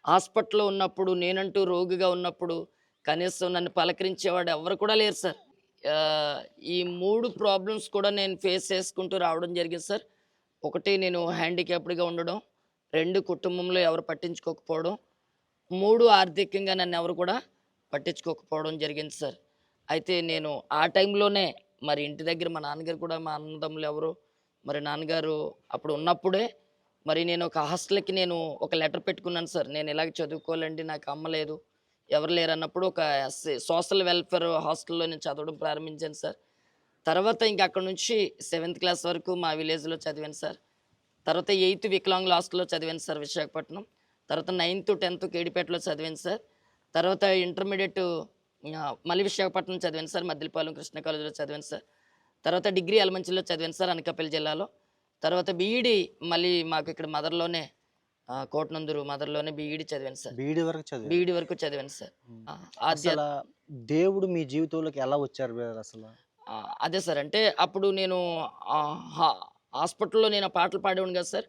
హాస్పిటల్లో ఉన్నప్పుడు, నేనంటూ రోగిగా ఉన్నప్పుడు కనీసం నన్ను పలకరించేవాడు ఎవరు కూడా లేరు సార్. ఈ 3 ప్రాబ్లమ్స్ కూడా నేను ఫేస్ చేసుకుంటూ రావడం జరిగింది సార్. 1 నేను హ్యాండిక్యాప్డ్గా ఉండడం, 2 కుటుంబంలో ఎవరు పట్టించుకోకపోవడం, 3 ఆర్థికంగా నన్ను ఎవరు కూడా పట్టించుకోకపోవడం జరిగింది సార్. అయితే నేను ఆ టైంలోనే మరి ఇంటి దగ్గర మా నాన్నగారు కూడా, మా అన్నదమ్ములు ఎవరు మరి నాన్నగారు అప్పుడు ఉన్నప్పుడే మరి నేను ఒక హాస్టల్కి నేను ఒక లెటర్ పెట్టుకున్నాను సార్. నేను ఇలాగ చదువుకోవాలండి, నాకు అమ్మ లేదు, ఎవరు లేరు అన్నప్పుడు ఒక సోషల్ వెల్ఫేర్ హాస్టల్లో నేను చదవడం ప్రారంభించాను సార్. తర్వాత ఇంక అక్కడ నుంచి 7th క్లాస్ వరకు మా విలేజ్లో చదివాను సార్. తర్వాత 8th వికలాంగుల హాస్టల్లో చదివాను సార్ విశాఖపట్నం. తర్వాత 9th 10th కేడిపేటలో చదివాను సార్. తర్వాత ఇంటర్మీడియట్ మళ్ళీ విశాఖపట్నం చదివాను సార్, మద్దిలపాలెం కృష్ణ కాలేజీలో చదివాను సార్. తర్వాత డిగ్రీ యలమంచిలో చదివాను సార్, అనకాపల్లి జిల్లాలో. తర్వాత బీఈడి మళ్ళీ మాకు ఇక్కడ మదర్లోనే కోటనందూరు మదర్లోనే బీఈడి చదివాను సార్. బీఈడి వరకు చదివాను సార్. అసలు దేవుడు మీ జీవితంలోకి ఎలా వచ్చారు బ్రదర్ అసలు? అదే సార్, అంటే అప్పుడు నేను హాస్పిటల్లో నేను ఆ పాటలు పాడేవాడిని కదా సార్.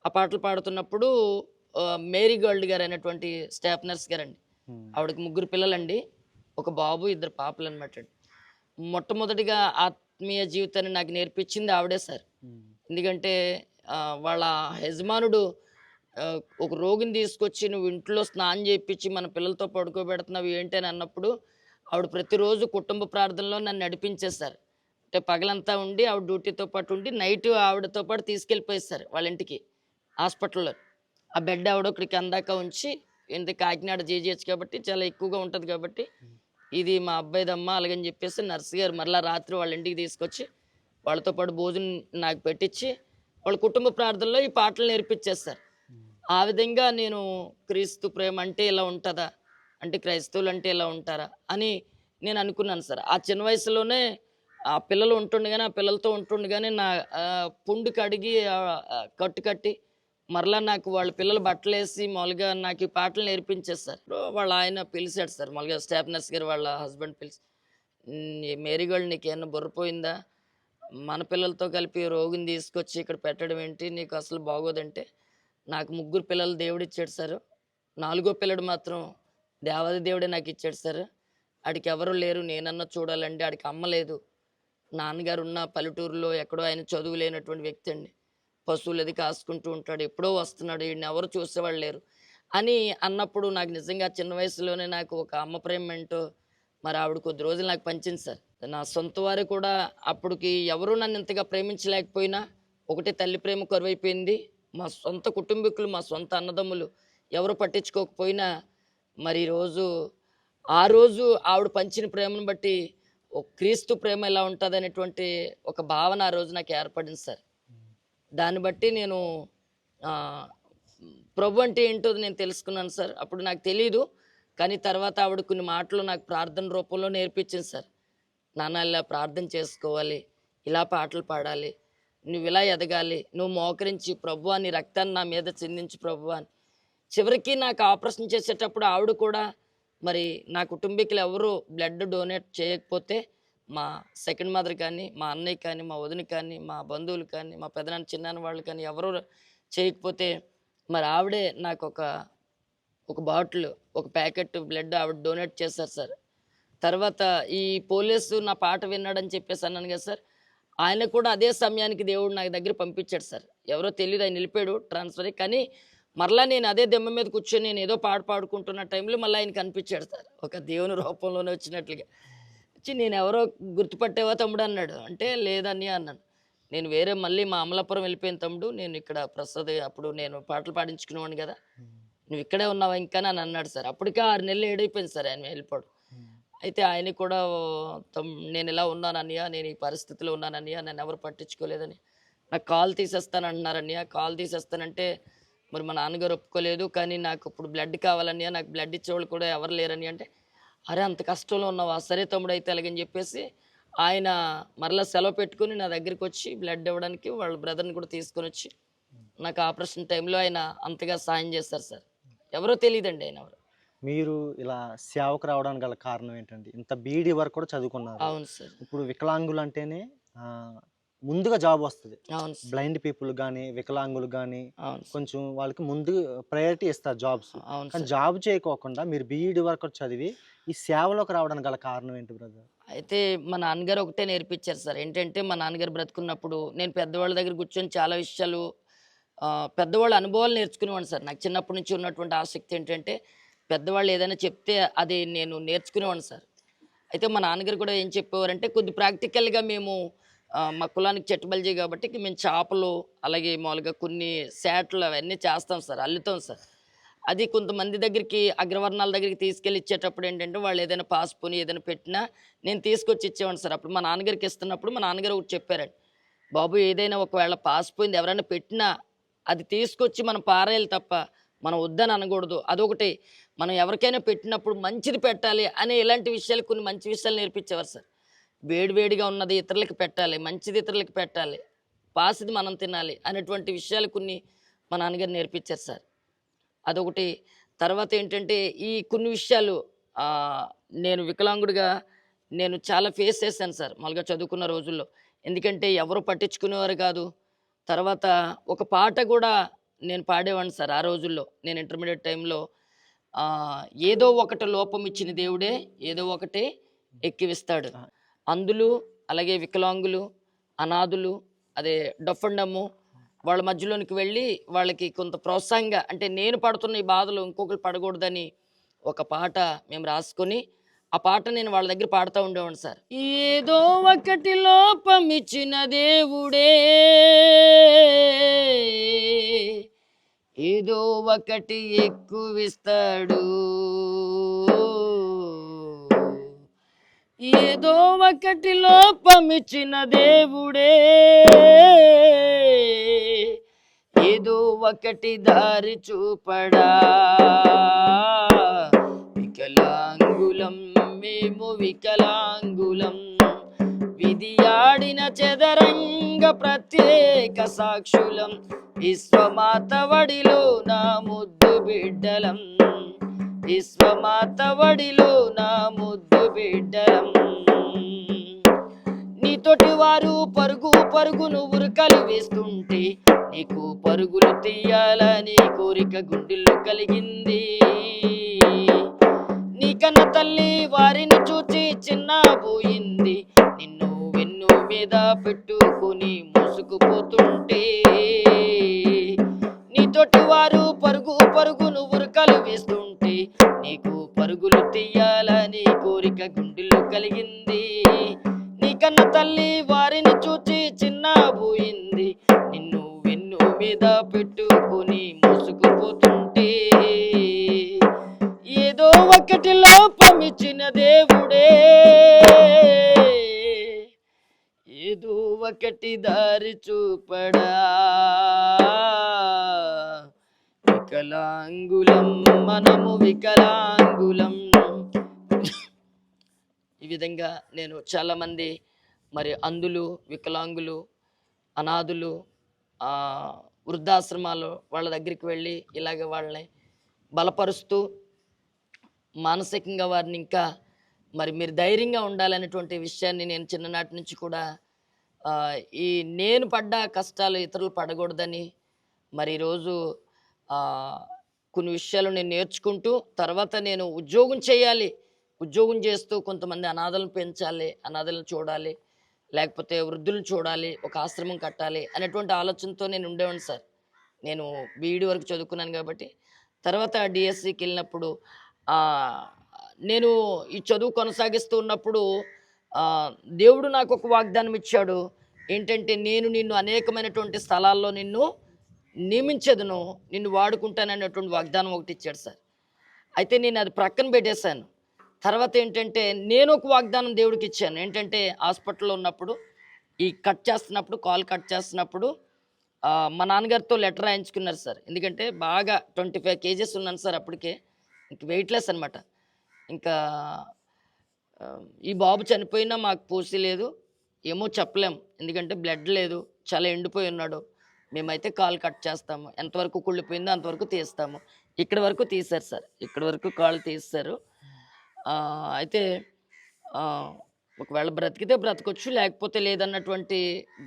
ఆ పాటలు పాడుతున్నప్పుడు మేరీ గోల్డ్ గారు అనేటువంటి స్టాఫ్ నర్స్ గారండి, ఆవిడకి 3 పిల్లలండి, ఒక బాబు 2 పాపలు అనమాట. మొట్టమొదటిగా ఆత్మీయ జీవితాన్ని నాకు నేర్పించింది ఆవిడే సార్. ఎందుకంటే వాళ్ళ యజమానుడు ఒక రోగిని తీసుకొచ్చి నువ్వు ఇంట్లో స్నానం చేయించి మన పిల్లలతో పడుకోబెడుతున్నావు ఏంటి అని అన్నప్పుడు ఆవిడ ప్రతిరోజు కుటుంబ ప్రార్థనలో నన్ను నడిపించేస్తారు. అంటే పగలంతా ఉండి ఆవిడ డ్యూటీతో పాటు ఉండి నైట్ ఆవిడతో పాటు తీసుకెళ్ళిపోయేస్తారు వాళ్ళ ఇంటికి హాస్పిటల్లో. ఆ బెడ్ ఆవిడ ఇక్కడికి అందాక ఉంచి, ఇంత కాకినాడ జీజీహెచ్ కాబట్టి చాలా ఎక్కువగా ఉంటుంది కాబట్టి ఇది మా అబ్బాయిదమ్మా అలాగని చెప్పేసి నర్స్ గారు మరలా రాత్రి వాళ్ళ ఇంటికి తీసుకొచ్చి వాళ్ళతో పాటు భోజనం నాకు పెట్టించి వాళ్ళ కుటుంబ ప్రార్థనలో ఈ పాటలు నేర్పించేస్తారు. ఆ విధంగా నేను క్రీస్తు ప్రేమ అంటే ఇలా ఉంటుందా, అంటే క్రైస్తవులు అంటే ఇలా ఉంటారా అని నేను అనుకున్నాను సార్. ఆ చిన్న వయసులోనే ఆ పిల్లలు ఉంటుండగానే, ఆ పిల్లలతో ఉంటుండగానే నా పుండు కడిగి కట్టు కట్టి మరలా నాకు వాళ్ళ పిల్లలు బట్టలేసి మామూలుగా నాకు ఈ పాటలు నేర్పించేది సార్. వాళ్ళ ఆయన పిలిచాడు సార్, మామూలుగా స్టాఫ్ నర్స్ గారు వాళ్ళ హస్బెండ్ పిలిచి, మేరీగోల్డ్ నీకేమన్నా బుర్రపోయిందా, మన పిల్లలతో కలిపి రోగిని తీసుకొచ్చి ఇక్కడ పెట్టడం ఏంటి, నీకు అసలు బాగోదంటే, నాకు ముగ్గురు పిల్లలు దేవుడిచ్చాడు సార్, నాలుగో పిల్లడు మాత్రం దేవాది దేవుడే నాకు ఇచ్చాడు సార్. ఆడికి ఎవరు లేరు, నేనన్నా చూడాలంటే ఆడికి అమ్మ లేదు. నాన్నగారు ఉన్న పల్లెటూరులో ఎక్కడో, ఆయన చదువు లేనటువంటి వ్యక్తి అండి. పశువులు అది కాసుకుంటూ ఉంటాడు, ఎప్పుడో వస్తున్నాడు, ఈయన్ని ఎవరు చూసేవాళ్ళు లేరు అని అన్నప్పుడు నాకు నిజంగా చిన్న వయసులోనే నాకు ఒక అమ్మ ప్రేమ ఏంటో మరి ఆవిడ కొద్ది రోజులు నాకు పంచింది సార్. నా సొంత వారు కూడా అప్పటికి ఎవరు నన్ను ఇంతగా ప్రేమించలేకపోయినా, ఒకటి తల్లి ప్రేమ కరువైపోయింది, మా సొంత కుటుంబీకులు, మా సొంత అన్నదమ్ములు ఎవరు పట్టించుకోకపోయినా, మరి ఈరోజు ఆ రోజు ఆవిడ పంచిన ప్రేమను బట్టి ఒక క్రీస్తు ప్రేమ ఎలా ఉంటుంది అనేటువంటి ఒక భావన ఆ రోజు నాకు ఏర్పడింది సార్. దాన్ని బట్టి నేను ఆ, ప్రభు అంటే ఏంటో నేను తెలుసుకున్నాను సార్. అప్పుడు నాకు తెలీదు, కానీ తర్వాత ఆవిడ కొన్ని మాటలు నాకు ప్రార్థన రూపంలో నేర్పించింది సార్. నాన్న ఇలా ప్రార్థన చేసుకోవాలి, ఇలా పాటలు పాడాలి, నువ్వు ఇలా ఎదగాలి, నువ్వు మోకరించి ప్రభు అని రక్తాన్ని నా మీద చిందించు ప్రభు అని. చివరికి నాకు ఆపరేషన్ చేసేటప్పుడు ఆవిడ కూడా, మరి నా కుటుంబీకులు ఎవరు బ్లడ్ డొనేట్ చేయకపోతే, మా సెకండ్ మదర్ కానీ, మా అన్నయ్య కానీ, మా వదిన కానీ, మా బంధువులు కానీ, మా పెదనాన్న చిన్నాన్న వాళ్ళు కానీ ఎవరు చేయకపోతే, మరి ఆవిడే నాకు ఒక బాటిల్, ఒక ప్యాకెట్ బ్లడ్ ఆవిడ డొనేట్ చేశారు సార్. తర్వాత ఈ పోలీసు నా పాట విన్నాడని చెప్పేసి అన్నాను కదా సార్, ఆయన కూడా అదే సమయానికి దేవుడు నా దగ్గర పంపించాడు సార్. ఎవరో తెలియదు, ఆయన వెళ్ళిపోయాడు ట్రాన్స్ఫర్. కానీ మరలా నేను అదే దెమ్మ మీద కూర్చొని నేను ఏదో పాట పాడుకుంటున్న టైంలో మళ్ళీ ఆయన కనిపించాడు సార్, ఒక దేవుని రూపంలోనే వచ్చినట్లుగా వచ్చి, నేను ఎవరో గుర్తుపట్టేవా తమ్ముడు అన్నాడు. అంటే లేదని అన్నాను. నేను వేరే మళ్ళీ మా అమలాపురం వెళ్ళిపోయిన తమ్ముడు, నేను ఇక్కడ ప్రసాద్ అప్పుడు నేను పాటలు పాడించుకునేవాడిని కదా, నువ్వు ఇక్కడే ఉన్నావా ఇంకా అని అన్నాడు సార్. అప్పటికే 6 నెలలు ఏడైపోయింది సార్ ఆయన వెళ్ళిపోవడం. అయితే ఆయన కూడా నేను ఇలా ఉన్నాను అన్నయ్య, నేను ఈ పరిస్థితిలో ఉన్నాను అన్నయ్య, నన్ను ఎవరు పట్టించుకోలేదని, నాకు కాల్ తీసేస్తానంటున్నారు అన్నయ్య, కాల్ తీసేస్తానంటే మరి మా నాన్నగారు ఒప్పుకోలేదు, కానీ నాకు ఇప్పుడు బ్లడ్ కావాలన్నయ్య, నాకు బ్లడ్ ఇచ్చేవాళ్ళు కూడా ఎవరు లేరని అంటే, అరే అంత కష్టంలో ఉన్నావా, సరే తమ్ముడు అయితే అలాగని చెప్పేసి ఆయన మరలా సెలవు పెట్టుకుని నా దగ్గరికి వచ్చి బ్లడ్ ఇవ్వడానికి వాళ్ళ బ్రదర్ని కూడా తీసుకొని వచ్చి నాకు ఆపరేషన్ టైంలో ఆయన అంతగా సాయం చేస్తారు సార్. ఎవరో తెలియదండి ఆయన ఎవరు. మీరు ఇలా సేవకు రావడానికి గల కారణం ఏంటండి? ఇంత బీఈడీ వరకు కూడా చదువుకున్నారు. అవును సార్. ఇప్పుడు వికలాంగులు అంటేనే ముందుగా జాబ్ వస్తుంది. అవును సార్. బ్లైండ్ పీపుల్ కానీ, వికలాంగులు కానీ అవును సార్. కొంచెం వాళ్ళకి ముందు ప్రయారిటీ ఇస్తారు జాబ్స్. అవును కానీ సార్. జాబ్ చేయకోకుండా మీరు బీఈడీ వరకు చదివి ఈ సేవలోకి రావడానికి గల కారణం ఏంటి బ్రదర్? అయితే మా నాన్నగారు ఒకటే నేర్పించారు సార్. ఏంటంటే మా నాన్నగారు బ్రతుకున్నప్పుడు నేను పెద్దవాళ్ళ దగ్గర కూర్చొని చాలా విషయాలు, పెద్దవాళ్ళ అనుభవాలు నేర్చుకునేవాడిని సార్. నాకు చిన్నప్పటి నుంచి ఉన్నటువంటి ఆసక్తి ఏంటంటే, పెద్దవాళ్ళు ఏదైనా చెప్తే అది నేను నేర్చుకునేవాడిని సార్. అయితే మా నాన్నగారు కూడా ఏం చెప్పేవారంటే, కొద్ది ప్రాక్టికల్గా మేము మా కులానికి చెట్టుబల్జీ కాబట్టి మేము చేపలు, అలాగే మామూలుగా కొన్ని శాట్లు అవన్నీ చేస్తాం సార్, అల్లుతాం సార్. అది కొంతమంది దగ్గరికి, అగ్రవర్ణాల దగ్గరికి తీసుకెళ్ళి ఇచ్చేటప్పుడు ఏంటంటే, వాళ్ళు ఏదైనా పాసుపోని ఏదైనా పెట్టినా నేను తీసుకొచ్చి ఇచ్చేవాడిని సార్. అప్పుడు మా నాన్నగారికి ఇస్తున్నప్పుడు మా నాన్నగారు ఒకటి చెప్పారండి, బాబు ఏదైనా ఒకవేళ పాసిపోయింది ఎవరైనా పెట్టినా అది తీసుకొచ్చి మనం పారేయాలి తప్ప మనం వద్దని అనకూడదు. అదొకటి, మనం ఎవరికైనా పెట్టినప్పుడు మంచిది పెట్టాలి అనే ఇలాంటి విషయాలు, కొన్ని మంచి విషయాలు నేర్పించేవారు సార్. వేడివేడిగా ఉన్నది ఇతరులకు పెట్టాలి, మంచిది ఇతరులకు పెట్టాలి, పాసిది మనం తినాలి అనేటువంటి విషయాలు కొన్ని మా నాన్నగారు నేర్పించారు సార్. అదొకటి. తర్వాత ఏంటంటే ఈ కొన్ని విషయాలు నేను వికలాంగుడిగా నేను చాలా ఫేస్ చేశాను సార్ మామూలుగా చదువుకున్న రోజుల్లో. ఎందుకంటే ఎవరు పట్టించుకునేవారు కాదు. తర్వాత ఒక పాట కూడా నేను పాడేవాడిని సార్ ఆ రోజుల్లో. నేను ఇంటర్మీడియట్ టైంలో ఏదో ఒకటి లోపం ఇచ్చిన దేవుడే ఏదో ఒకటి ఎక్కివిస్తాడు. అందులు, అలాగే వికలాంగులు, అనాథులు, అదే డఫ్ అండ్ డమ్ము వాళ్ళ మధ్యలోనికి వెళ్ళి వాళ్ళకి కొంత ప్రోత్సాహంగా, అంటే నేను పడుతున్న ఈ బాధలు ఇంకొకరు పడకూడదని ఒక పాట మేము రాసుకొని ఆ పాట నేను వాళ్ళ దగ్గర పాడుతూ ఉండేవాడిని సార్. ఏదో ఒకటి లోపం ఇచ్చిన దేవుడే ఏదో ఒకటి ఎక్కువిస్తాడు, ఏదో ఒకటి లోపం ఇచ్చిన దేవుడే ఏదో ఒకటి దారి చూపడా. వికలాంగులం మేము వికలాంగులం, విధియాడిన చదరంగ ప్రత్యేక సాక్షులం, విశ్వమాత వడిలో నా ముద్దు బిడ్డలం, విశ్వమాత వడిలో నా ముద్దు బిడ్డలం. నీతోటి వారు పరుగు పరుగును ఉరకలు వేస్తుంటే నీకు పరుగులు తీయాలని కోరిక గుండెల్లో కలిగింది. నీ కన్న తల్లి వారిని చూచి చిన్నబోయింది, నిన్ను వెన్ను మీద పెట్టుకుని మోసుకుపోతుంటే. నీతోటి వారు పరుగు పరుగును ఉరకలు వేస్తుంటే నీకు పరుగులు తీయాలని కోరిక గుండెల్లో కలిగింది. నీ కన్న తల్లి వారిని చూచి చిన్నబోయింది, నిన్ను వెన్ను మీద పెట్టుకుని మోసుకుపోతుంటే. ఏదో ఒకటి లోపమిచ్చిన దేవుడే, ఏదో ఒకటి దారి చూపడా. వికలాంగులం మనము వికలాంగులం. ఈ విధంగా నేను చాలామంది మరి అంధులు, వికలాంగులు, అనాథులు, వృద్ధాశ్రమాలు వాళ్ళ దగ్గరికి వెళ్ళి ఇలాగ వాళ్ళని బలపరుస్తూ మానసికంగా వారిని ఇంకా మరి మీరు ధైర్యంగా ఉండాలనేటువంటి విషయాన్ని నేను చిన్ననాటి నుంచి కూడా ఈ నేను పడ్డ కష్టాలు ఇతరులు పడకూడదని మరి ఈరోజు కొన్ని విషయాలు నేను నేర్చుకుంటూ తర్వాత నేను ఉద్యోగం చేయాలి, ఉద్యోగం చేస్తూ కొంతమంది అనాథలను పెంచాలి, అనాథలను చూడాలి, లేకపోతే వృద్ధులను చూడాలి, ఒక ఆశ్రమం కట్టాలి అనేటువంటి ఆలోచనతో నేను ఉండేవాడిని సార్. నేను బీఈడి వరకు చదువుకున్నాను కాబట్టి తర్వాత డిఎస్సికి వెళ్ళినప్పుడు నేను ఈ చదువు కొనసాగిస్తూ ఉన్నప్పుడు దేవుడు నాకు ఒక వాగ్దానం ఇచ్చాడు. ఏంటంటే నేను నిన్ను అనేకమైనటువంటి స్థలాల్లో నిన్ను నియమించదును, నిన్ను వాడుకుంటాననేటువంటి వాగ్దానం ఒకటి ఇచ్చాడు సార్. అయితే నేను అది ప్రక్కన పెట్టేశాను. తర్వాత ఏంటంటే నేను ఒక వాగ్దానం దేవుడికి ఇచ్చాను. ఏంటంటే హాస్పిటల్లో ఉన్నప్పుడు ఈ కట్ చేస్తున్నప్పుడు కాల్ కట్ చేస్తున్నప్పుడు మా నాన్నగారితో లెటర్ రాయించుకున్నారు సార్. ఎందుకంటే బాగా 25 kgs ఉన్నాను సార్ అప్పటికే, ఇంక వెయిట్లెస్ అనమాట. ఇంకా ఈ బాబు చనిపోయినా మాకు పూసి లేదు, ఏమో చెప్పలేం, ఎందుకంటే బ్లడ్ లేదు, చాలా ఎండిపోయి ఉన్నాడు. మేమైతే కాల్ కట్ చేస్తాము, ఎంతవరకు కుళ్ళిపోయిందో అంతవరకు తీస్తాము. ఇక్కడ వరకు తీశారు సార్, ఇక్కడ వరకు కాళ్ళు తీస్తారు. అయితే ఒకవేళ బ్రతికితే బ్రతకొచ్చు, లేకపోతే లేదన్నటువంటి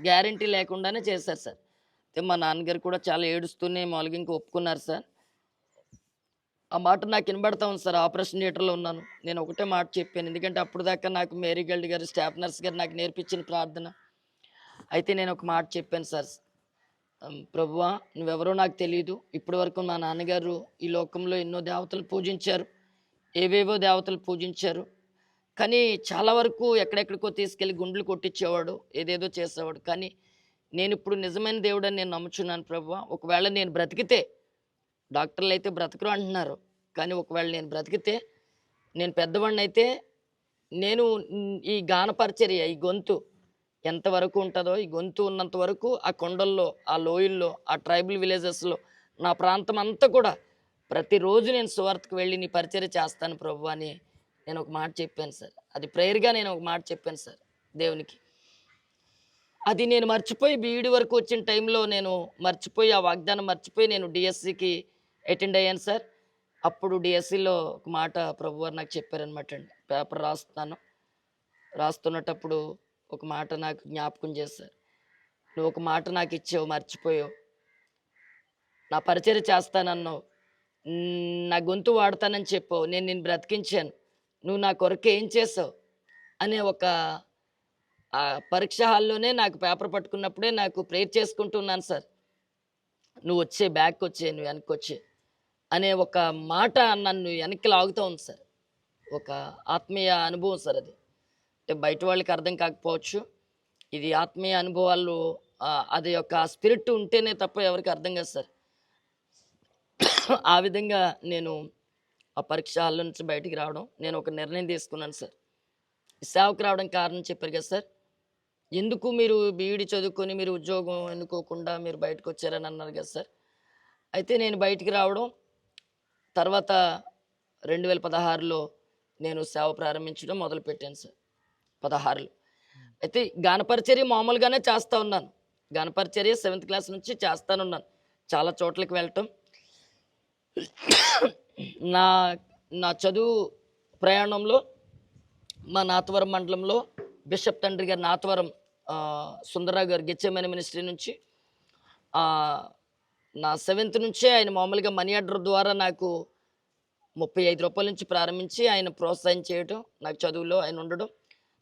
గ్యారంటీ లేకుండానే చేశారు సార్. అయితే మా నాన్నగారు కూడా చాలా ఏడుస్తూనే మామూలుగా ఇంకా ఒప్పుకున్నారు సార్. ఆ మాట నాకు వినబడతా ఉంది సార్. ఆపరేషన్ థియేటర్లో ఉన్నాను, నేను ఒకటే మాట చెప్పాను. ఎందుకంటే అప్పుడు దాకా నాకు మేరీ గల్డ్ గారు, స్టాఫ్ నర్స్ గారు నాకు నేర్పించిన ప్రార్థన. అయితే నేను ఒక మాట చెప్పాను సార్, ప్రభువా నువ్వెవరో నాకు తెలియదు, ఇప్పటి వరకు మా నాన్నగారు ఈ లోకంలో ఎన్నో దేవతలు పూజించారు, ఏవేవో దేవతలు పూజించారు, కానీ చాలా వరకు ఎక్కడెక్కడికో తీసుకెళ్ళి గుండ్లు కొట్టించేవాడు, ఏదేదో చేసేవాడు. కానీ నేను ఇప్పుడు నిజమైన దేవుడని నేను నమ్ముచున్నాను ప్రభువా. ఒకవేళ నేను బ్రతికితే, డాక్టర్లు అయితే బ్రతకరు అంటున్నారు, కానీ ఒకవేళ నేను బ్రతికితే, నేను పెద్దవాడిని అయితే, నేను ఈ గాన పరిచర్య, ఈ గొంతు ఎంతవరకు ఉంటుందో, ఈ గొంతు ఉన్నంత వరకు ఆ కొండల్లో, ఆ లోయల్లో, ఆ ట్రైబల్ విలేజెస్లో, నా ప్రాంతం అంతా కూడా ప్రతిరోజు నేను సువార్తకు వెళ్ళి నీ పరిచర్య చేస్తాను ప్రభు అని నేను ఒక మాట చెప్పాను సార్. అది ప్రేయర్గా నేను ఒక మాట చెప్పాను సార్ దేవునికి. అది నేను మర్చిపోయి బీఈడి వరకు వచ్చిన టైంలో నేను మర్చిపోయి, ఆ వాగ్దానం మర్చిపోయి నేను డిఎస్సికి అటెండ్ అయ్యాను సార్. అప్పుడు డిఎస్సిలో ఒక మాట ప్రభువారు నాకు చెప్పారనమాట అండి. పేపర్ రాస్తున్నప్పుడు ఒక మాట నాకు జ్ఞాపకం చేశారు. నువ్వు ఒక మాట నాకు ఇచ్చావు, మర్చిపోయావు, నా పరిచర్య చేస్తానన్నావు, నా గొంతు వాడతానని చెప్పావు, నేను నిన్ను బ్రతికించాను, నువ్వు నా కొరకు ఏం చేసావు అనే ఒక పరీక్ష హాల్లోనే నాకు పేపర్ పట్టుకున్నప్పుడే నాకు ప్రేయర్ చేసుకుంటున్నాను సార్. నువ్వు వచ్చే, బ్యాక్ వచ్చే, నువ్వు వెనక్కి వచ్చే అనే ఒక మాట నన్ను వెనక్కి లాగుతూ ఉంది సార్. ఒక ఆత్మీయ అనుభవం సార్ అది. అంటే బయట వాళ్ళకి అర్థం కాకపోవచ్చు, ఇది ఆత్మీయ అనుభవాలు, అది యొక్క స్పిరిట్ ఉంటేనే తప్ప ఎవరికి అర్థం కాదు సార్. ఆ విధంగా నేను ఆ పరీక్ష హాల్లో నుంచి బయటికి రావడం, నేను ఒక నిర్ణయం తీసుకున్నాను సార్. సేవకు రావడం కారణం చెప్పారు కదా సార్, ఎందుకు మీరు బీఈడి చదువుకొని మీరు ఉద్యోగం ఎన్నుకోకుండా మీరు బయటకు వచ్చారని అన్నారు కదా సార్. అయితే నేను బయటికి రావడం, తర్వాత 2016లో నేను సేవ ప్రారంభించడం మొదలుపెట్టాను సార్. 16లో. అయితే గాన పరిచర్య మామూలుగానే చేస్తా ఉన్నాను. గాన పరిచర్య 7th క్లాస్ నుంచి చేస్తానున్నాను. చాలా చోట్లకి వెళ్ళటం. నా నా చదువు ప్రయాణంలో మా నాతవరం మండలంలో బిషప్ తండ్రి గారు నాతవరం సుందరరావు గారు గెచ్చేమని మినిస్ట్రీ నుంచి నా 7th నుంచే ఆయన మామూలుగా మనీ ఆర్డర్ ద్వారా నాకు రూ. 35 నుంచి ప్రారంభించి ఆయన ప్రోత్సాహం చేయటం, నాకు చదువులో ఆయన ఉండడం.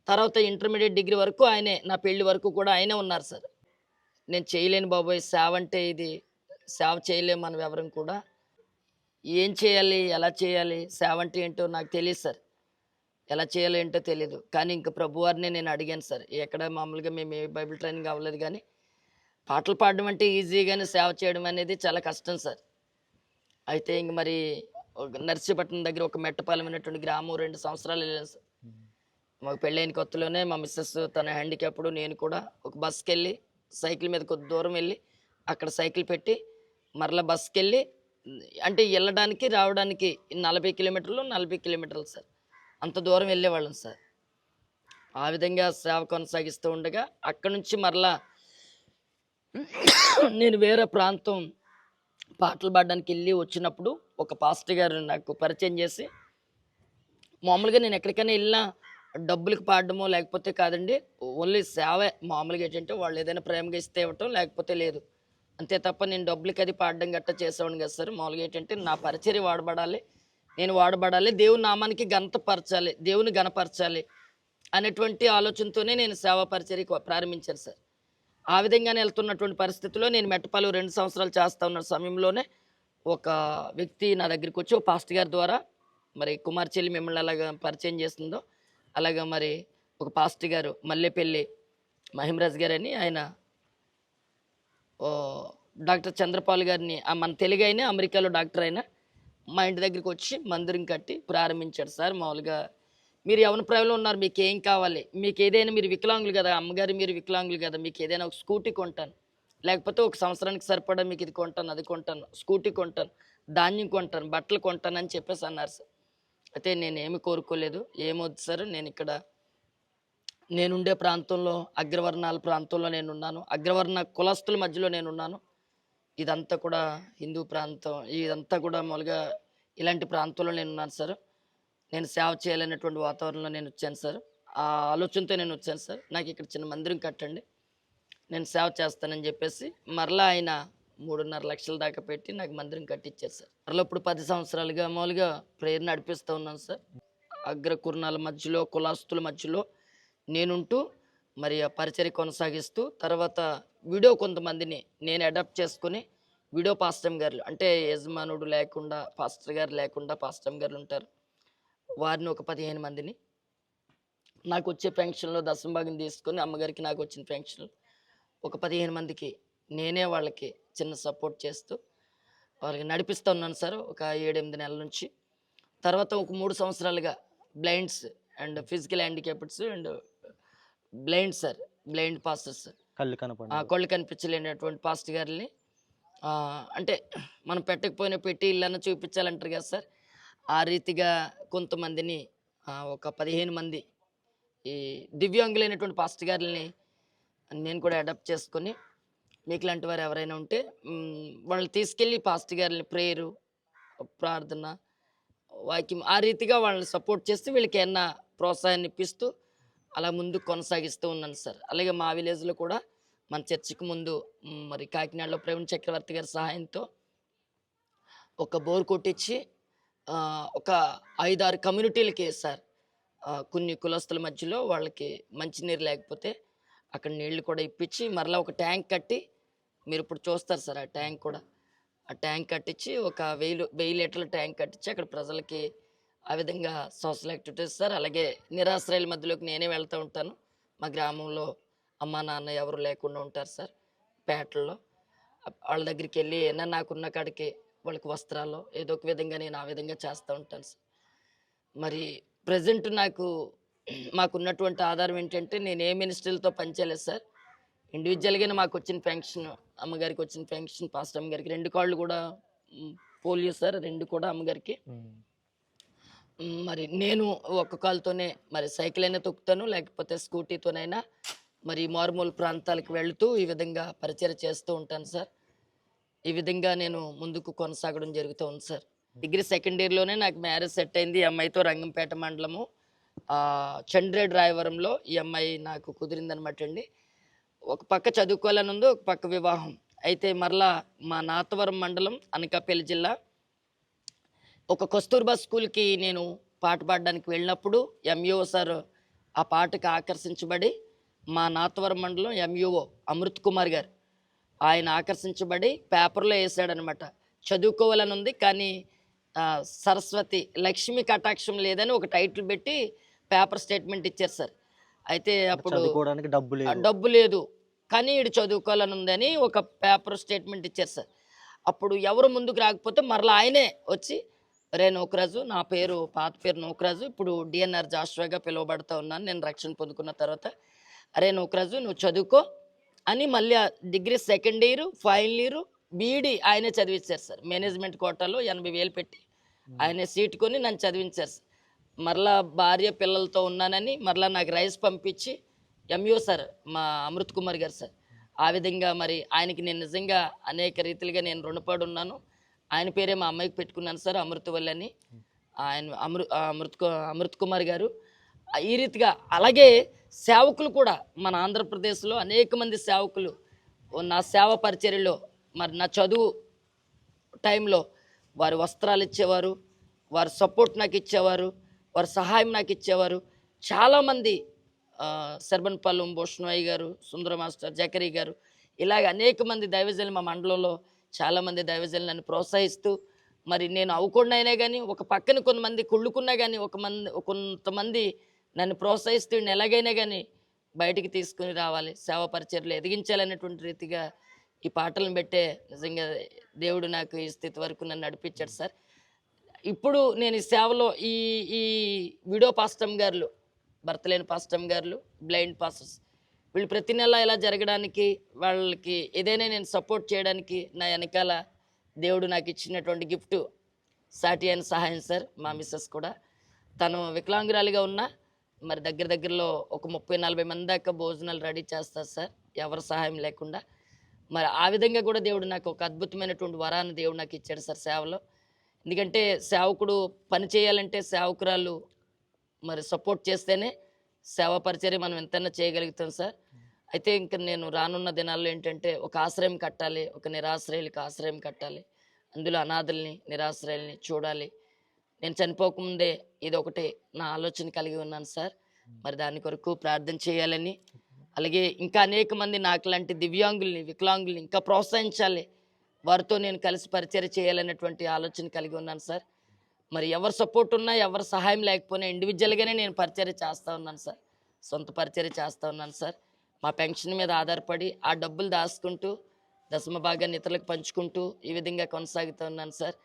తర్వాత ఇంటర్మీడియట్ డిగ్రీ వరకు ఆయనే, నా పెళ్లి వరకు కూడా ఆయనే ఉన్నారు సార్. నేను చేయలేను బాబోయ్, సేవ అంటే ఇది సేవ చేయలేము మనం ఎవరం కూడా. ఏం చేయాలి, ఎలా చేయాలి, సేవ అంటే ఏంటో నాకు తెలియదు సార్. ఎలా చేయాలో ఏంటో తెలియదు. కానీ ఇంక ప్రభువారిని నేను అడిగాను సార్. ఎక్కడ మామూలుగా మేము ఏ బైబిల్ ట్రైనింగ్ అవ్వలేదు, కానీ పాటలు పాడడం అంటే ఈజీ, కానీ సేవ చేయడం అనేది చాలా కష్టం సార్. అయితే ఇంక మరి నర్సీపట్నం దగ్గర ఒక మెట్టపాలెం అనేటువంటి గ్రామం 2 సంవత్సరాలు వెళ్ళాను సార్. మాకు పెళ్ళైన కొత్తలోనే మా మిస్సెస్ తన హ్యాండిక్యాప్డ్, నేను కూడా ఒక బస్కి వెళ్ళి సైకిల్ మీద కొద్ది దూరం వెళ్ళి అక్కడ సైకిల్ పెట్టి మరలా బస్కి వెళ్ళి, అంటే వెళ్ళడానికి రావడానికి 40 కిలోమీటర్లు సార్. అంత దూరం వెళ్ళేవాళ్ళం సార్. ఆ విధంగా సేవ కొనసాగిస్తూ ఉండగా అక్కడి నుంచి మరలా నేను వేరే ప్రాంతం పాటలు పాడడానికి వెళ్ళి వచ్చినప్పుడు ఒక పాస్టర్ గారు నాకు పరిచయం చేసి, మామూలుగా నేను ఎక్కడికైనా వెళ్ళినా డబ్బులకు పాడడమో లేకపోతే కాదండి, ఓన్లీ సేవే. మామూలుగా ఏంటంటే వాళ్ళు ఏదైనా ప్రేమగా ఇస్తే ఇవ్వటం, లేకపోతే లేదు, అంతే తప్ప నేను డబ్బులకి అది పాడడం గట్టా చేసేవాడిని కదా సార్. మామూలుగా ఏంటంటే నా పరిచర్య వాడబడాలి, నేను వాడబడాలి, దేవుని నామానికి ఘనతపరచాలి, దేవుని ఘనపరచాలి అనేటువంటి ఆలోచనతోనే నేను సేవా పరిచర్య ప్రారంభించాను సార్. ఆ విధంగానే వెళ్తున్నటువంటి పరిస్థితుల్లో నేను మెట్టపాలెం 2 సంవత్సరాలు చేస్తూ ఉన్న సమయంలోనే ఒక వ్యక్తి నా దగ్గరికి వచ్చి, ఓ పాస్టర్ గారి ద్వారా, మరి కుమార్ చెల్లి మిమ్మల్ని అలాగా పరిచయం చేస్తుందో అలాగా మరి ఒక పాస్టర్ గారు మల్లెపల్లి మహిమరాజ్ గారని, ఆయన డాక్టర్ చంద్రపాల్ గారిని, మన తెలుగు అయినా అమెరికాలో డాక్టర్ అయినా, మా ఇంటి దగ్గరికి వచ్చి మందిరం కట్టి ప్రారంభించాడు సార్. మామూలుగా మీరు యవన ప్రాయంలో ఉన్నారు, మీకు ఏం కావాలి, మీకు ఏదైనా, మీరు వికలాంగులు కదా అమ్మగారు, మీరు వికలాంగులు కదా, మీకు ఏదైనా ఒక స్కూటీ కొంటాను, లేకపోతే ఒక సంవత్సరానికి సరిపడా మీకు ఇది కొంటాను, అది కొంటాను, స్కూటీ కొంటాను, ధాన్యం కొంటాను, బట్టలు కొంటాను అని చెప్పేసి అన్నారు సార్. అయితే నేను ఏమి కోరుకోలేదు, ఏమొద్దు సార్, నేనుండే ప్రాంతంలో అగ్రవర్ణాల ప్రాంతంలో నేనున్నాను, అగ్రవర్ణ కులస్తుల మధ్యలో నేనున్నాను. ఇదంతా కూడా హిందూ ప్రాంతం, ఇదంతా కూడా మామూలుగా ఇలాంటి ప్రాంతంలో నేనున్నాను సార్. నేను సేవ చేయాలనేటువంటి వాతావరణంలో నేను వచ్చాను సార్. ఆ ఆలోచనతో నేను వచ్చాను సార్. నాకు ఇక్కడ చిన్న మందిరం కట్టండి, నేను సేవ చేస్తానని చెప్పేసి మరలా ఆయన 3.5 లక్షల దాకా పెట్టి నాకు మందిరం కట్టించారు సార్. మరలా ఇప్పుడు 10 సంవత్సరాలుగా మామూలుగా ప్రేయర్ నడిపిస్తూ ఉన్నాను సార్. అగ్ర కుర్ణాల మధ్యలో, కులాస్తుల మధ్యలో నేనుంటూ మరి ఆ పరిచర్య కొనసాగిస్తూ, తర్వాత వీడియో కొంతమందిని నేను అడాప్ట్ చేసుకుని, వీడియో పాస్టమ్ గారు, అంటే యజమానుడు లేకుండా, పాస్టర్ గారు లేకుండా పాస్టమ్ గారు ఉంటారు, వారిని ఒక 15 మందిని నాకు వచ్చే పెన్షన్లో దశంభాగం తీసుకొని, అమ్మగారికి నాకు వచ్చిన పెన్షన్ ఒక 15 మందికి నేనే వాళ్ళకి చిన్న సపోర్ట్ చేస్తూ వాళ్ళకి నడిపిస్తూ ఉన్నాను సార్ ఒక 7-8 నెలల నుంచి. తర్వాత ఒక 3 సంవత్సరాలుగా blinds and physical handicappeds and blind sir, blind pastors, కళ్ళు కనిపించలేనటువంటి పాస్టర్ గారిని, అంటే మనం పెట్టకపోయినా పెట్టి ఇల్లన్నా చూపించాలంటారు కదా సార్, ఆ రీతిగా కొంతమందిని, ఒక 15 మంది ఈ దివ్యాంగులైనటువంటి పాస్టర్ గారిని నేను కూడా అడాప్ట్ చేసుకొని, మీకు లాంటి వారు ఎవరైనా ఉంటే వాళ్ళని తీసుకెళ్ళి పాస్టర్ గారిని ప్రేయరు, ప్రార్థన, వాక్యం, ఆ రీతిగా వాళ్ళని సపోర్ట్ చేస్తూ వీళ్ళకి ఏమన్నా ప్రోత్సాహాన్ని ఇప్పిస్తూ అలా ముందు కొనసాగిస్తూ ఉన్నాను సార్. అలాగే మా విలేజ్లో కూడా మన చర్చికి ముందు మరి కాకినాడలో ప్రవీణ్ చక్రవర్తి గారి సహాయంతో ఒక బోర్ కొట్టించి ఒక 5-6 కమ్యూనిటీలకి సార్, కొన్ని కులస్తుల మధ్యలో వాళ్ళకి మంచినీరు లేకపోతే అక్కడ నీళ్లు కూడా ఇప్పించి, మరలా ఒక ట్యాంక్ కట్టి, మీరు ఇప్పుడు చూస్తారు సార్ ఆ ట్యాంక్ కూడా, ఆ ట్యాంక్ కట్టించి ఒక 1000 లీటర్ల ట్యాంక్ కట్టించి అక్కడ ప్రజలకి ఆ విధంగా సోషల్ యాక్టివిటీస్ సార్. అలాగే నిరాశ్రయాల మధ్యలోకి నేనే వెళ్తూ ఉంటాను. మా గ్రామంలో అమ్మ నాన్న ఎవరు లేకుండా ఉంటారు సార్, పేటల్లో, వాళ్ళ దగ్గరికి వెళ్ళి ఏమన్నా నాకున్న కాడికి వాళ్ళకి వస్త్రాలు ఏదో ఒక విధంగా నేను ఆ విధంగా చేస్తూ ఉంటాను సార్. మరి ప్రజెంట్ మాకున్నటువంటి ఆధారం ఏంటంటే, నేను ఏ మినిస్ట్రీలతో పనిచేయలేదు సార్. ఇండివిజువల్గానే మాకు వచ్చిన పెన్షన్, అమ్మగారికి వచ్చిన పెన్షన్, పాస్టర్ అమ్మగారికి 2 కాళ్ళు కూడా పోలియో సార్, 2 కూడా అమ్మగారికి. మరి నేను ఒక్క కాలుతోనే మరి సైకిల్ అయినా తొక్కుతాను, లేకపోతే స్కూటీతోనైనా మరి మారుమూల ప్రాంతాలకు వెళుతూ ఈ విధంగా పరిచయం చేస్తూ ఉంటాను సార్. ఈ విధంగా నేను ముందుకు కొనసాగడం జరుగుతూ ఉంది సార్. డిగ్రీ సెకండ్ ఇయర్లోనే నాకు మ్యారేజ్ సెట్ అయింది. ఈ అమ్మాయితో రంగంపేట మండలము చండ్రేడ్ రాయవరంలో ఈ అమ్మాయి నాకు కుదిరిందనమాట అండి. ఒక పక్క చదువుకోవాలని ఉంది, ఒక పక్క వివాహం. అయితే మరలా మా నాతవరం మండలం అనకాపల్లి జిల్లా ఒక కస్తూర్బా స్కూల్కి నేను పాట పాడడానికి వెళ్ళినప్పుడు ఎంఈఓ సార్ ఆ పాటకు ఆకర్షించబడి, మా నాతవరం మండలం ఎంఈఓ అమృత్ కుమార్ గారు ఆయన ఆకర్షించబడి పేపర్లో వేసాడనమాట. చదువుకోవాలని ఉంది కానీ సరస్వతి లక్ష్మి కటాక్షం లేదని ఒక టైటిల్ పెట్టి పేపర్ స్టేట్మెంట్ ఇచ్చారు సార్. అయితే అప్పుడు చదువుకోవడానికి డబ్బు లేదు కానీ ఈడు చదువుకోవాలని ఉందని ఒక పేపర్ స్టేట్మెంట్ ఇచ్చారు సార్. అప్పుడు ఎవరు ముందుకు రాకపోతే మరలా ఆయనే వచ్చి, రే నూకరాజు, నా పేరు పాత పేరు నూకరాజు, ఇప్పుడు డిఎన్ఆర్ జాషువాగా పిలువబడుతూ ఉన్నాను నేను రక్షణ పొందుకున్న తర్వాత. అరే నూకరాజు నువ్వు చదువుకో అని మళ్ళీ degree second year, final year, BEd ఆయనే చదివించారు సార్. మేనేజ్మెంట్ కోటాలో 80,000 పెట్టి ఆయనే సీట్ కొని నన్ను చదివించారు సార్. మరలా భార్య పిల్లలతో ఉన్నానని మరలా నాకు రైస్ పంపించి ఎంఈఓ సార్ మా అమృత్ కుమార్ గారు సార్, ఆ విధంగా మరి ఆయనకి నేను నిజంగా అనేక రీతిలుగా నేను రుణపడి ఉన్నాను. ఆయన పేరే మా అమ్మాయికి పెట్టుకున్నాను సార్, అమృతవల్లి అని. ఆయన అమృత్ కుమార్ గారు ఈ రీతిగా. అలాగే సేవకులు కూడా మన ఆంధ్రప్రదేశ్లో అనేక మంది సేవకులు నా సేవ పరిచర్యలో మరి నా చదువు టైంలో వారి వస్త్రాలు ఇచ్చేవారు, వారి సపోర్ట్ నాకు ఇచ్చేవారు, వారి సహాయం నాకు ఇచ్చేవారు. చాలామంది శర్బన్పల్లం భూషణయ్య గారు, సుందర మాస్టర్, జకరీ గారు, ఇలాగ అనేక మంది దైవజనులు మా మండలంలో చాలామంది దైవజనులు నన్ను ప్రోత్సహిస్తూ మరి నేను అవ్వకుండా అయినా కానీ ఒక పక్కన కొంతమంది కుళ్ళుకున్నా కానీ కొంతమంది నన్ను ప్రోత్సహిస్తూ ఎలాగైనా కానీ బయటికి తీసుకుని రావాలి, సేవ పరిచర్లు ఎదిగించాలనేటువంటి రీతిగా ఈ పాటలను పెట్టే నిజంగా దేవుడు నాకు ఈ స్థితి వరకు నన్ను నడిపించాడు సార్. ఇప్పుడు నేను ఈ సేవలో ఈ ఈ వీడియో పాస్టమ్ గారు, భర్త లేని పాస్టమ్ గారు, బ్లైండ్ పాస్టర్స్, వీళ్ళు ప్రతి నెల ఇలా జరగడానికి, వాళ్ళకి ఏదైనా నేను సపోర్ట్ చేయడానికి నా వెనకాల దేవుడు నాకు ఇచ్చినటువంటి గిఫ్ట్ సాటి అయిన సహాయం సార్. మా మిస్సెస్ కూడా తను వికలాంగురాలిగా ఉన్న మరి దగ్గరలో ఒక 30-40 మంది దాకా భోజనాలు రెడీ చేస్తారు సార్, ఎవరి సహాయం లేకుండా. మరి ఆ విధంగా కూడా దేవుడు నాకు ఒక అద్భుతమైనటువంటి వరాన్ని దేవుడు నాకు ఇచ్చాడు సార్ సేవలో. ఎందుకంటే సేవకుడు పని చేయాలంటే సేవకురాలు మరి సపోర్ట్ చేస్తేనే సేవా పరిచర్య మనం ఎంతైనా చేయగలుగుతాం సార్. అయితే ఇంకా నేను రానున్న దినాల్లో ఏంటంటే ఒక ఆశ్రయం కట్టాలి, ఒక నిరాశ్రయులకు ఆశ్రయం కట్టాలి, అందులో అనాథల్ని నిరాశ్రయుల్ని చూడాలి. నేను చనిపోకముందే ఇది ఒకటి నా ఆలోచన కలిగి ఉన్నాను సార్. మరి దాని కొరకు ప్రార్థన చేయాలని, అలాగే ఇంకా అనేక మంది నాకు లాంటి దివ్యాంగుల్ని, వికలాంగుల్ని ఇంకా ప్రోత్సహించాలి, వారితో నేను కలిసి పరిచర్య చేయాలనేటువంటి ఆలోచన కలిగి ఉన్నాను సార్. మరి ఎవరు సపోర్ట్ ఉన్నా, ఎవరు సహాయం లేకపోయినా ఇండివిజువల్గానే నేను పరిచర్య చేస్తూ ఉన్నాను సార్, సొంత పరిచర్య చేస్తూ ఉన్నాను సార్. మా పెన్షన్ మీద ఆధారపడి ఆ డబ్బులు దాచుకుంటూ దశమ భాగాన్ని ఇతరులకు పంచుకుంటూ ఈ విధంగా కొనసాగుతూ ఉన్నాను సార్.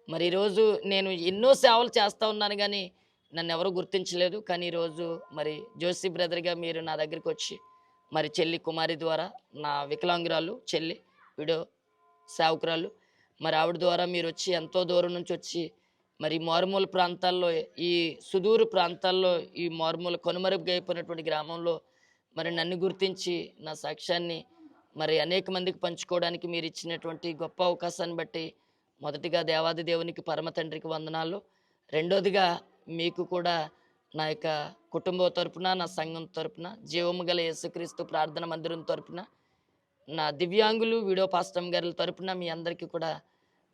మరి ఈరోజు నేను ఎన్నో సేవలు చేస్తూ ఉన్నాను కానీ నన్ను ఎవరు గుర్తించలేదు. కానీ ఈరోజు మరి జోసి బ్రదర్గా మీరు నా దగ్గరికి వచ్చి మరి చెల్లి కుమారి ద్వారా, నా వికలాంగురాలు చెల్లి వీడియో సేవకురాలు, మరి ఆవిడ ద్వారా మీరు వచ్చి ఎంతో దూరం నుంచి వచ్చి మరి మారుమూల ప్రాంతాల్లో, ఈ సుదూర ప్రాంతాల్లో, ఈ మారుమూల కనుమరుగు అయిపోయినటువంటి గ్రామంలో మరి నన్ను గుర్తించి నా సాక్ష్యాన్ని మరి అనేక మందికి పంచుకోవడానికి మీరు ఇచ్చినటువంటి గొప్ప అవకాశాన్ని బట్టి మొదటిగా దేవాది దేవునికి పరమ తండ్రికి వందనాలు. రెండోదిగా మీకు కూడా నా యొక్క కుటుంబం తరపున, నా సంఘం తరపున, జీవము గల యేసుక్రీస్తు ప్రార్థన మందిరం తరపున, నా దివ్యాంగులు వీడియో పాస్టమ్ గారి తరపున మీ అందరికీ కూడా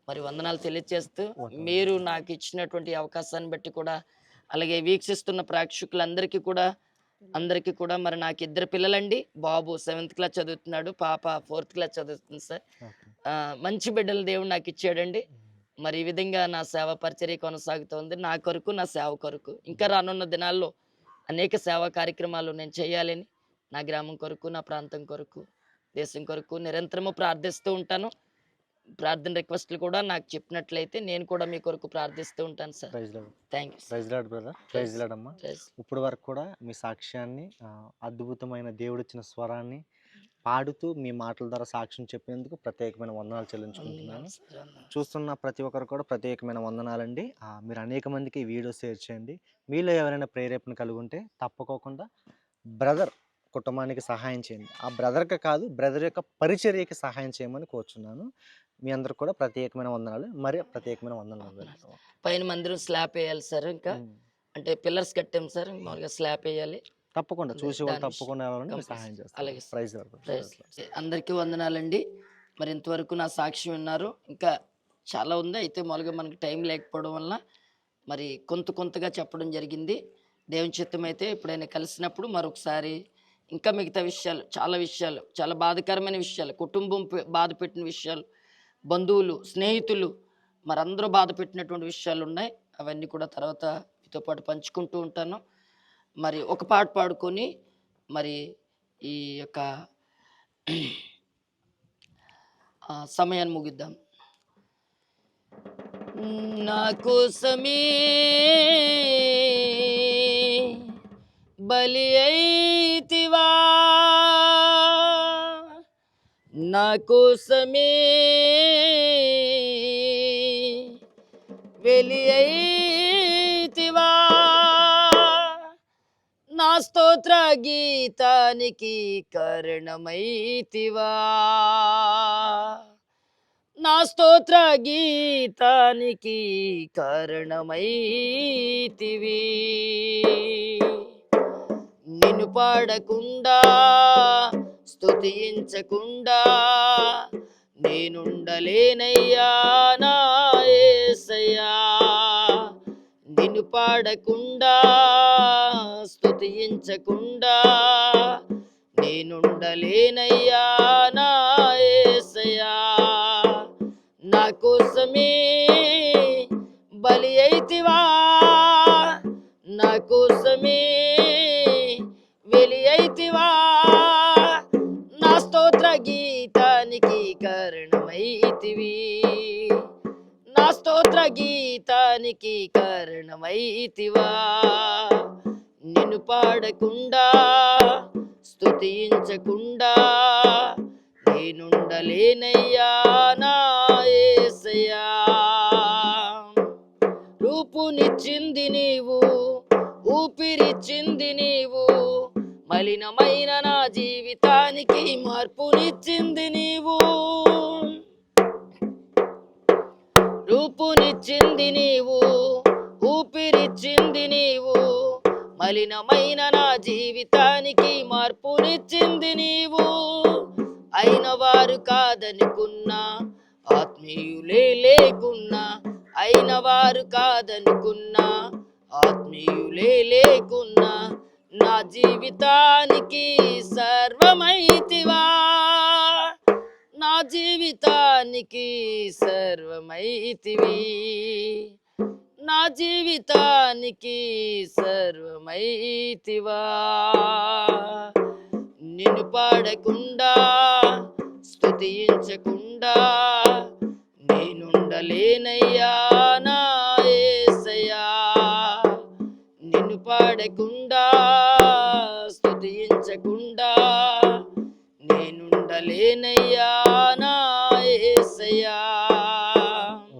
మరి వందనాలు తెలియజేస్తూ, మీరు నాకు ఇచ్చినటువంటి అవకాశాన్ని బట్టి కూడా, అలాగే వీక్షిస్తున్న ప్రేక్షకులందరికీ కూడా అందరికీ కూడా మరి నాకు 2 పిల్లలండి. బాబు 7th క్లాస్ చదువుతున్నాడు, పాప 4th క్లాస్ చదువుతుంది సార్. మంచి బిడ్డలు దేవుడు నాకు ఇచ్చాడండి. మరి ఈ విధంగా నా సేవా పరిచర్య కొనసాగుతోంది. నా కొరకు, నా సేవ కొరకు ఇంకా రానున్న దినాల్లో అనేక సేవా కార్యక్రమాలు నేను చేయాలని, నా గ్రామం కొరకు, నా ప్రాంతం కొరకు, దేశం కొరకు నిరంతరము ప్రార్థిస్తూ ఉంటాను. ప్రార్థన రిక్వెస్ట్లు కూడా నాకు చెప్పినట్లయితే నేను కూడా మీ కొరకు ప్రార్థిస్తూ ఉంటాను sir. Thank you. Praise Lord brother. Praise Lord అమ్మా. ఇప్పుడు వరకు కూడా మీ సాక్ష్యాన్ని, అద్భుతమైన దేవుడిచ్చిన స్వరాన్ని పాడుతూ మీ మాటల ద్వారా సాక్ష్యం చెప్పినందుకు ప్రత్యేకమైన వందనాలు చెల్లించుకుంటున్నాను. చూస్తున్న ప్రతి ఒక్కరు కూడా ప్రత్యేకమైన వందనాలండి. మీరు అనేక మందికి ఈ వీడియో షేర్ చేయండి. మీలో ఎవరైనా ప్రేరేపణ కలిగి ఉంటే తప్పుకోకుండా బ్రదర్ కుటుంబానికి సహాయం చేయండి. ఆ బ్రదర్‌కి కాదు, బ్రదర్ యొక్క పరిచర్యకి సహాయం చేయమని కోరుచున్నాను. మీ అందరికి కూడా ప్రత్యేకమైన వందనాలు. మరి ప్రత్యేకమైన వందనాలు. పైన మందిరం స్లాబ్ వేయాలి సార్. ఇంకా అంటే పిల్లర్స్ కట్టాం సార్, మామూలుగా స్లాబ్ వేయాలి. తప్పకుండా చూసి వాళ్ళు తప్పకుండా సహాయం చేస్తారు. అలాగే ప్రైజ్ అందరికీ వందనాలండి. మరి ఇంతవరకు నా సాక్ష్యం విన్నారు. ఇంకా చాలా ఉంది, అయితే మామూలుగా మనకి టైం లేకపోవడం వల్ల మరి కొంతగా చెప్పడం జరిగింది. దేవుని చిత్తం అయితే ఎప్పుడైనా కలిసినప్పుడు మరొకసారి ఇంకా మిగతా విషయాలు, చాలా బాధాకరమైన విషయాలు, కుటుంబం బాధ పెట్టిన విషయాలు, బంధువులు, స్నేహితులు మరందరూ బాధ పెట్టినటువంటి విషయాలు ఉన్నాయి. అవన్నీ కూడా తర్వాత మీతో పాటు పంచుకుంటూ ఉంటాను. మరి ఒక పాట పాడుకొని మరి ఈ యొక్క సమయాన్ని ముగిద్దాం. నా కోసమే బలి అయితివా, నా కోసమే వెలి అయితివా, నా స్తోత్ర గీతానికి కారణమైతివా, నా స్తోత్ర గీతానికి కారణమైతివి. నిన్ను పాడకుండా స్తుతించకుండా నేనుండలేనయ్యా నా యేసయ్యా. నిన్ను పాడకుండా స్తుతించకుండా నేనుండలేనయ్యా నా యేసయ్యా. నా కోసమే బలి అయితివా, నా కోసమే వెలి అయితివా, నా స్తోత్ర గీతానికి కారణమైతివి, నా స్తోత్ర గీతానికి కారణమైతివా. నిన్ను పాడకుండా స్తుతించకుండా నేనుండలేనయ్యా నా యేసయ్యా. రూపునిచ్చింది నీవు, ఊపిరిచ్చింది నీవు, మలినమైన నా జీవితానికి మార్పునిచ్చింది నీవు. రూపునిచ్చింది నీవు, ఊపిరిచ్చింది నీవు, మలినమైన నా జీవితానికి మార్పునిచ్చింది నీవు. అయిన వారు కాదనుకున్నా, ఆత్మీయులే లేకున్నా, అయిన వారు కాదనుకున్నా, ఆత్మీయులే లేకున్నా, నా జీవితానికి సర్వమైతివా, నా జీవితానికి సర్వమైతివి, నా జీవితానికి సర్వమైతివా. నిన్ను పాడకుండా స్తుతించకుండా నేనుండలేనయ్యా నా యేసయ్యా. నిన్ను పాడకుండా స్తుతించకుండా నేనుండలేనయ్యా